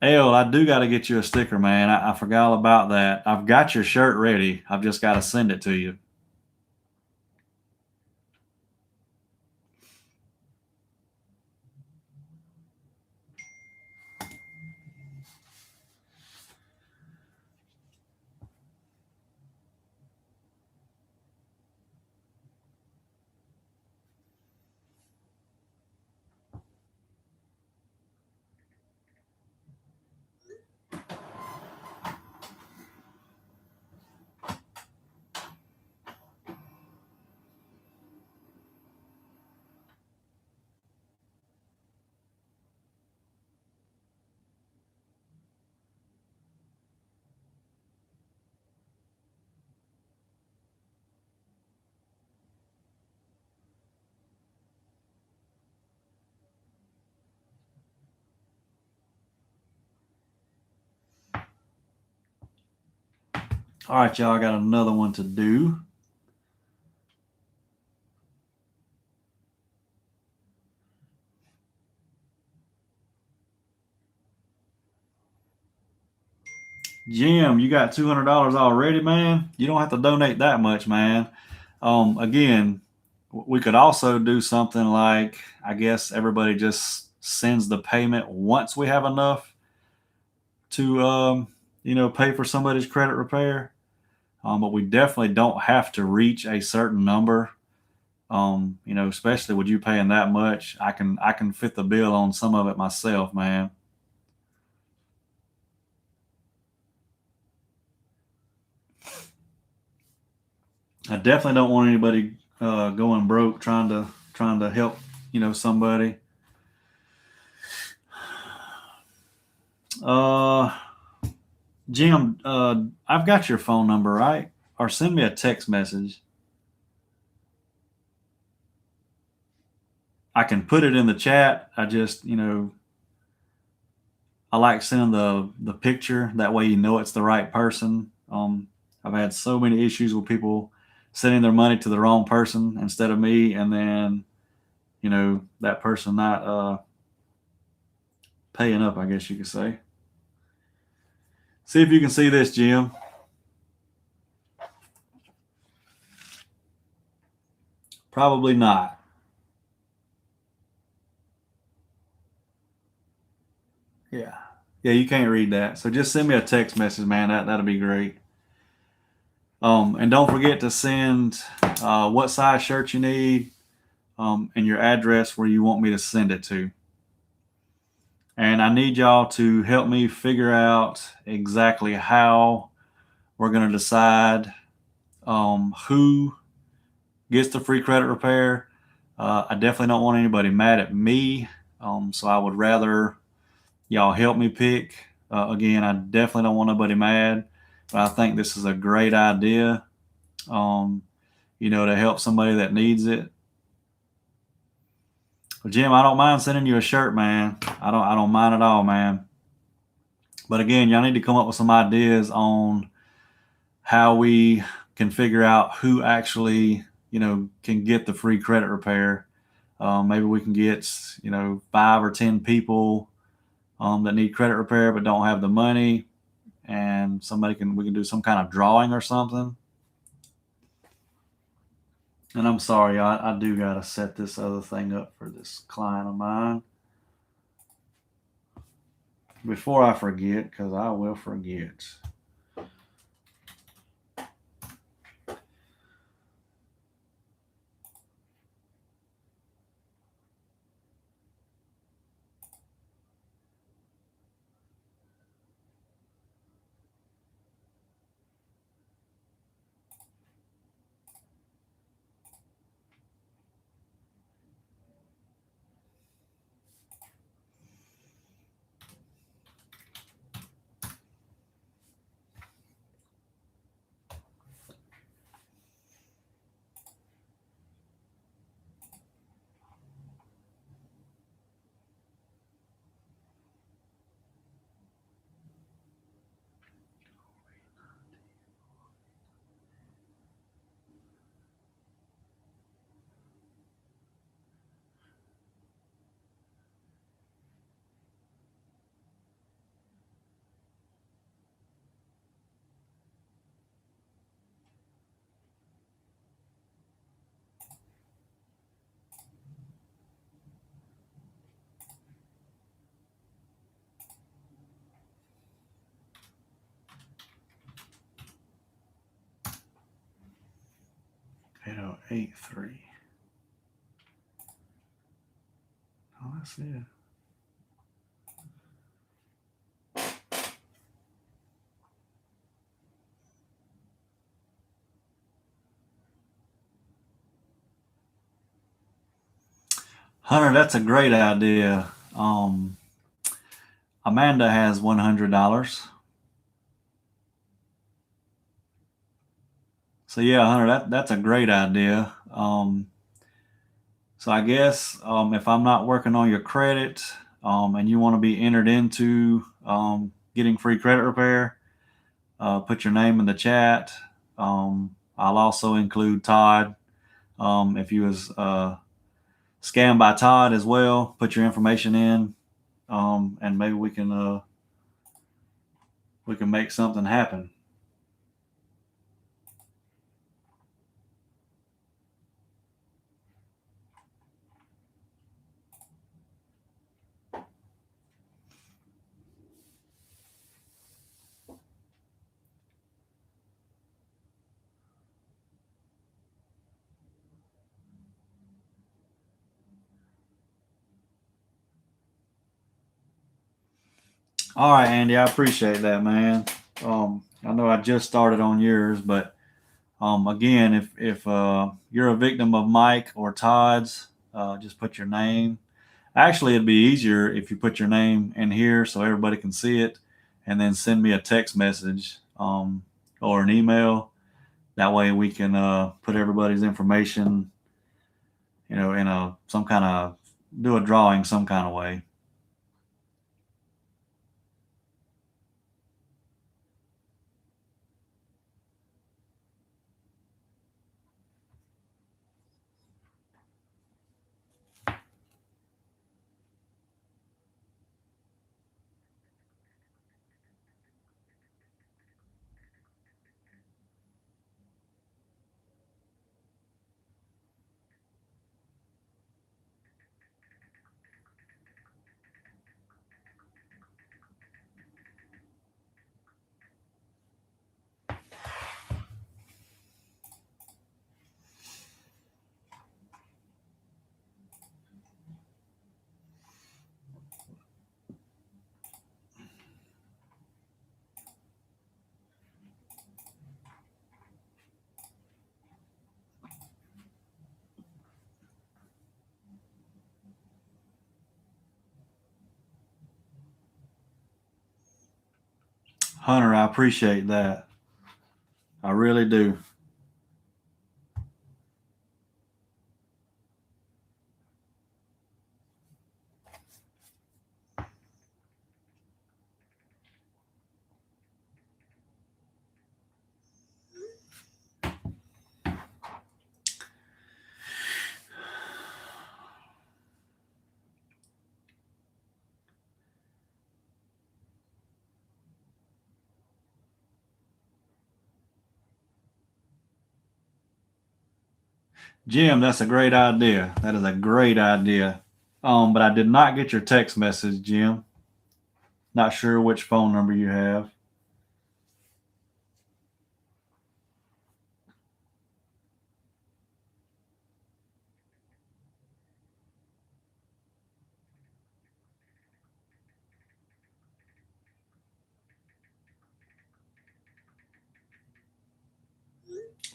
L, I do got to get you a sticker, man. I forgot all about that. I've got your shirt ready. I've just got to send it to you. All right, y'all, I got another one to do. Jim, you got $200 already, man. You don't have to donate that much, man. Again, we could also do something like, I guess everybody just sends the payment once we have enough to, pay for somebody's credit repair. But we definitely don't have to reach a certain number. Especially with you paying that much, I can fit the bill on some of it myself, man. I definitely don't want anybody going broke trying to help somebody. Jim, I've got your phone number, right? Or send me a text message. I can put it in the chat. I just I like sending the picture, that way it's the right person. I've had so many issues with people sending their money to the wrong person instead of me, and then that person not paying up, I guess you could say. See if you can see this, Jim. Probably not. Yeah, you can't read that. So just send me a text message, man. That'll be great. And don't forget to send what size shirt you need, and your address where you want me to send it to. And I need y'all to help me figure out exactly how we're going to decide who gets the free credit repair. I definitely don't want anybody mad at me, so I would rather y'all help me pick. Again, I definitely don't want nobody mad, but I think this is a great idea, to help somebody that needs it. But Jim, I don't mind sending you a shirt, man. I don't mind at all, man. But again, y'all need to come up with some ideas on how we can figure out who actually, can get the free credit repair. Maybe we can get, 5 or 10 people that need credit repair but don't have the money, and we can do some kind of drawing or something. And I'm sorry, I do got to set this other thing up for this client of mine before I forget, because I will forget. You know, 8-3. Oh, that's it. Hunter, that's a great idea. Amanda has $100. So yeah, Hunter, that's a great idea. So I guess if I'm not working on your credit, and you want to be entered into getting free credit repair, put your name in the chat. I'll also include Todd. If you was scammed by Todd as well, put your information in, and maybe we can we can make something happen. All right, Andy, I appreciate that, man. I know I just started on yours, but again, if you're a victim of Mike or Todd's, just put your name. Actually, it'd be easier if you put your name in here so everybody can see it, and then send me a text message or an email. That way, we can put everybody's information, in a some kind of do a drawing some kind of way. Hunter, I appreciate that. I really do. Jim, that's a great idea. That is a great idea. But I did not get your text message, Jim. Not sure which phone number you have.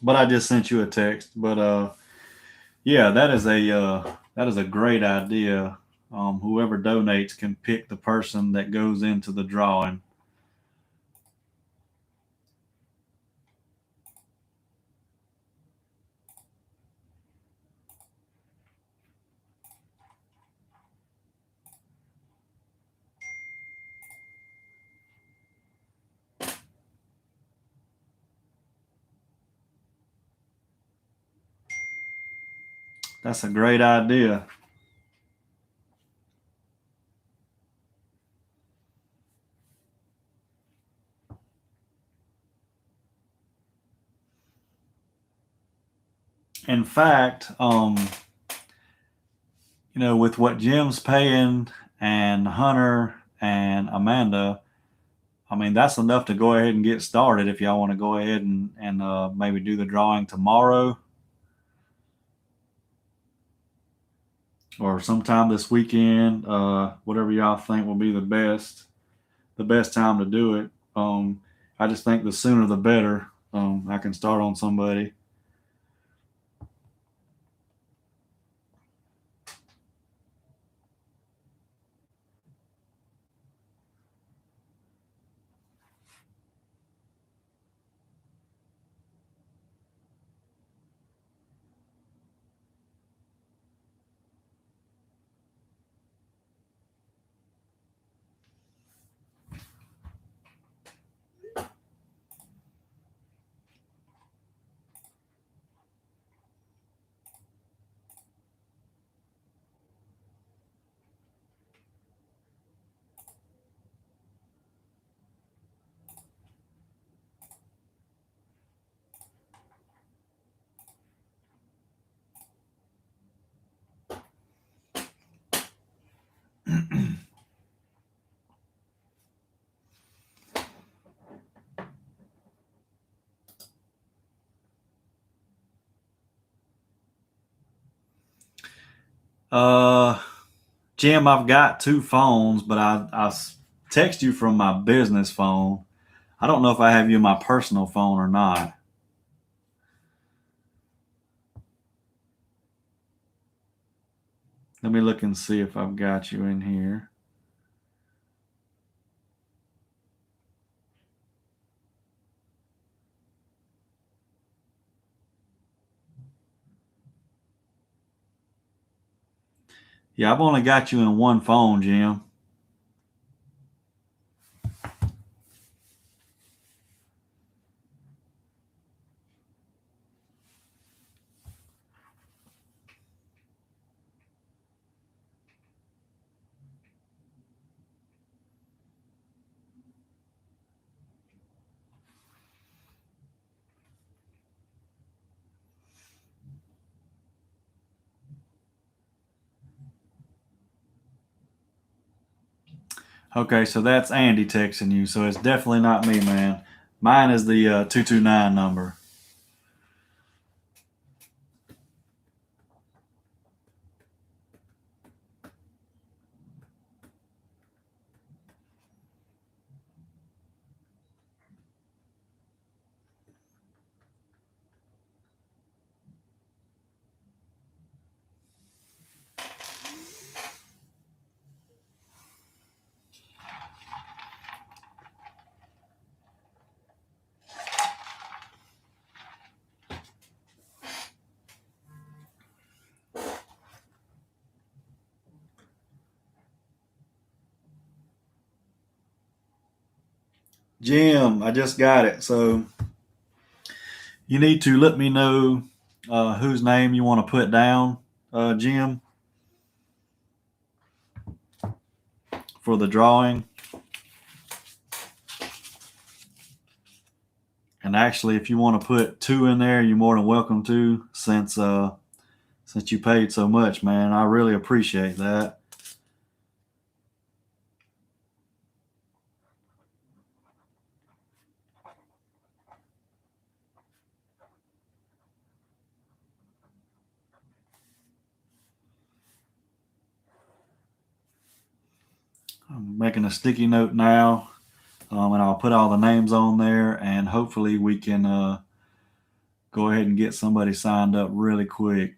But I just sent you a text. But yeah, that is a great idea. Whoever donates can pick the person that goes into the drawing. That's a great idea. In fact, with what Jim's paying and Hunter and Amanda, I mean, that's enough to go ahead and get started if y'all want to go ahead and maybe do the drawing tomorrow or sometime this weekend, whatever y'all think will be the best time to do it. I just think the sooner the better. I can start on somebody. Jim, I've got two phones, but I text you from my business phone. I don't know if I have you in my personal phone or not. Let me look and see if I've got you in here. Yeah, I've only got you in one phone, Jim. Okay, so that's Andy texting you, so it's definitely not me, man. Mine is the 229 number. Jim, I just got it. So you need to let me know whose name you want to put down, Jim, for the drawing. And actually, if you want to put two in there, you're more than welcome to, since you paid so much, man. I really appreciate that. I'm making a sticky note now, and I'll put all the names on there, and hopefully we can go ahead and get somebody signed up really quick.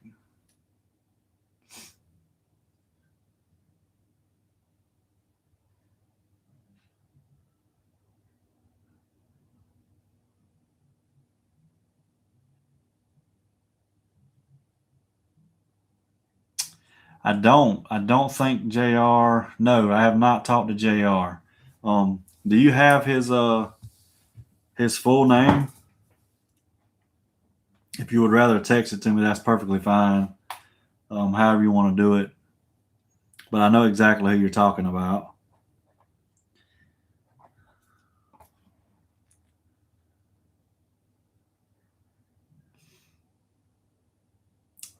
I don't think JR. No, I have not talked to JR. Do you have his full name? If you would rather text it to me, that's perfectly fine. However you want to do it. But I know exactly who you're talking about.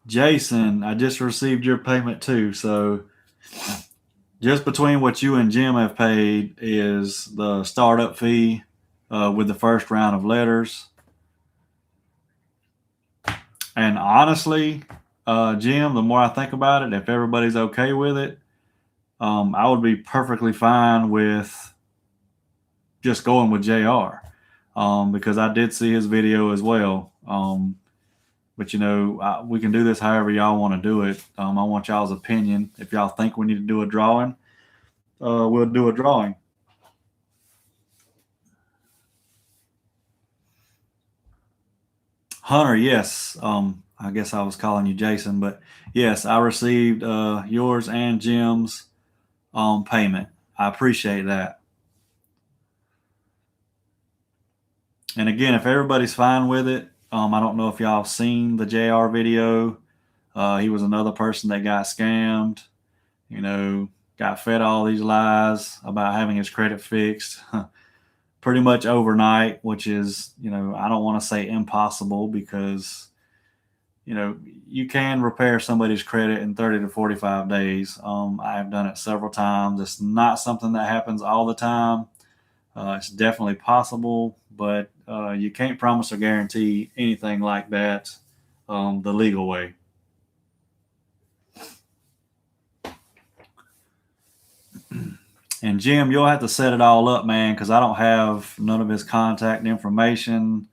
Jason, I just received your payment too. So just between what you and Jim have paid is the startup fee with the first round of letters. And honestly, Jim, the more I think about it, if everybody's okay with it, I would be perfectly fine with just going with JR, because I did see his video as well. But we can do this however y'all want to do it. I want y'all's opinion. If y'all think we need to do a drawing, we'll do a drawing. Hunter, yes. I guess I was calling you Jason, but yes, I received yours and Jim's payment. I appreciate that. And again, if everybody's fine with it, I don't know if y'all have seen the JR video. He was another person that got scammed, got fed all these lies about having his credit fixed pretty much overnight, which is, I don't want to say impossible, because, you can repair somebody's credit in 30 to 45 days. I have done it several times. It's not something that happens all the time. It's definitely possible, but you can't promise or guarantee anything like that the legal way. And Jim, you'll have to set it all up, man, because I don't have none of his contact information.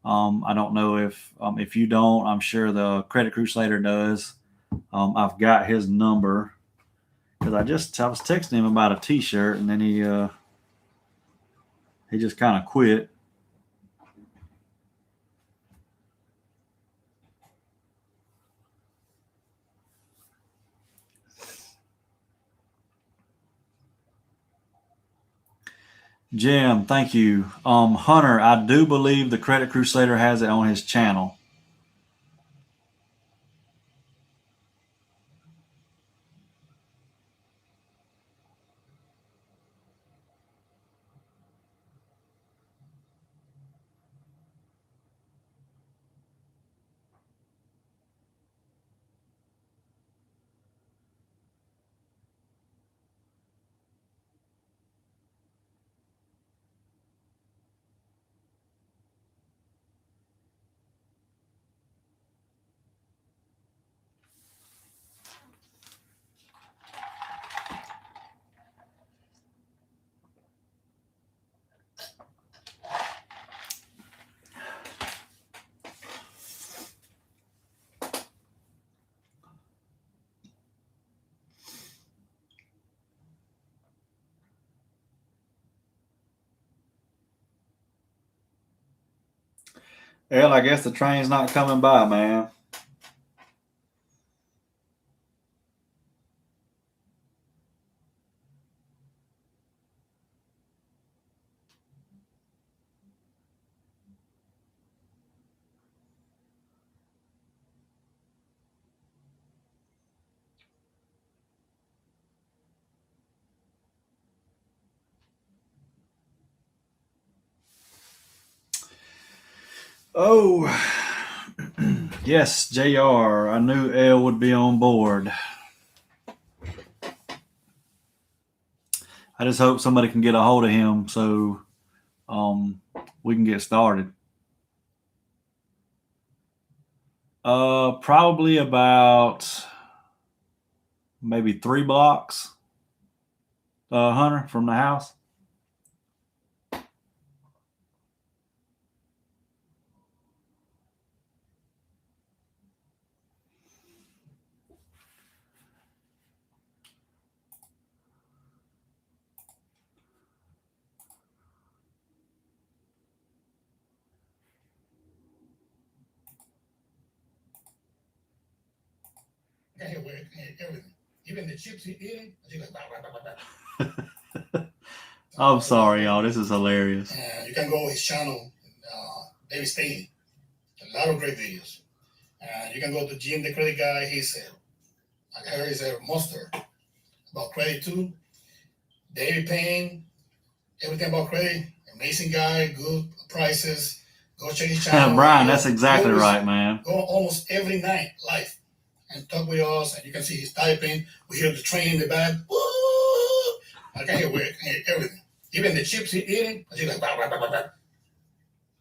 I don't know if you don't, I'm sure the Credit Crusader does. I've got his number because I was texting him about a T-shirt, and then he just kind of quit. Jim, thank you. Hunter, I do believe the Credit Crusader has it on his channel. Well, I guess the train's not coming by, man. Oh, yes, JR. I knew L would be on board. I just hope somebody can get a hold of him so we can get started. Probably about maybe 3 blocks, Hunter, from the house. I can hear everything. Even the chips he eating, I like, bah, bah, bah, bah. I'm sorry, y'all. This is hilarious. You can go his channel, David Stain. A lot of great videos. You can go to Jim the Credit Guy. I heard he's a monster about credit too. David Payne, everything about credit. Amazing guy, good prices. Go check his channel. Brian, that's exactly right, man. Go almost every night live and talk with us, and you can see he's typing. We hear the train in the back. Woo! I can hear everything. Even the chips he eating, I like, bah, bah, bah, bah, bah.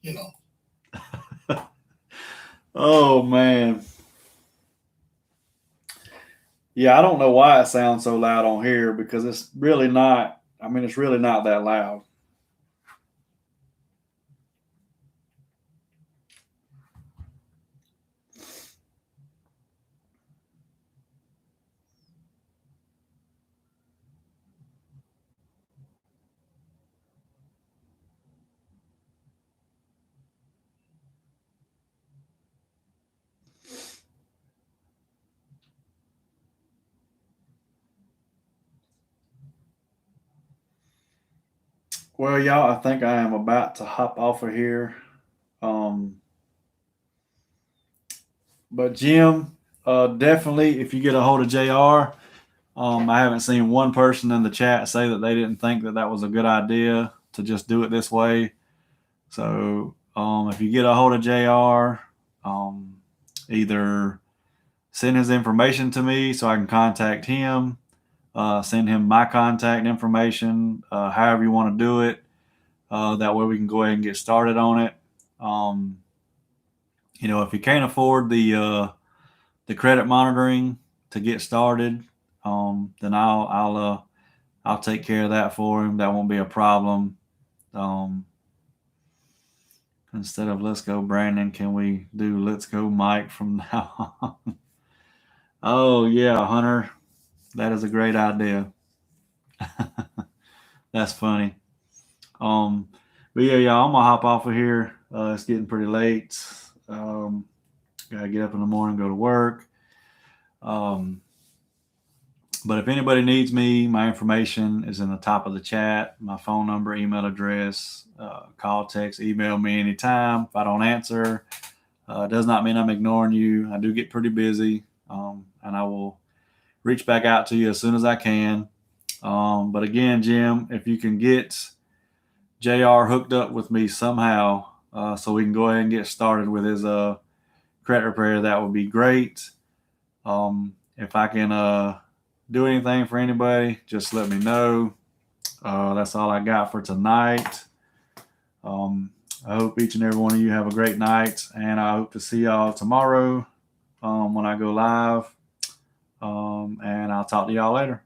You know. Oh, man. Yeah, I don't know why it sounds so loud on here because it's really not. I mean, it's really not that loud. Well, y'all, I think I am about to hop off of here. But Jim, definitely, if you get a hold of JR, I haven't seen one person in the chat say that they didn't think that was a good idea to just do it this way. So if you get a hold of JR, either send his information to me so I can contact him, send him my contact information, however you want to do it. That way we can go ahead and get started on it. If you can't afford the credit monitoring to get started, then I'll I'll take care of that for him. That won't be a problem. Instead of let's go Brandon, can we do let's go Mike from now on? Oh yeah, Hunter, that is a great idea. That's funny. But yeah, y'all, I'm gonna hop off of here. It's getting pretty late. Gotta get up in the morning, go to work. But if anybody needs me, my information is in the top of the chat. My phone number, email address, call, text, email me anytime. If I don't answer, it does not mean I'm ignoring you. I do get pretty busy, and I will reach back out to you as soon as I can. But again, Jim, if you can get JR hooked up with me somehow, so we can go ahead and get started with his credit repair, that would be great. If I can do anything for anybody, just let me know. That's all I got for tonight. I hope each and every one of you have a great night, and I hope to see y'all tomorrow when I go live. And I'll talk to y'all later.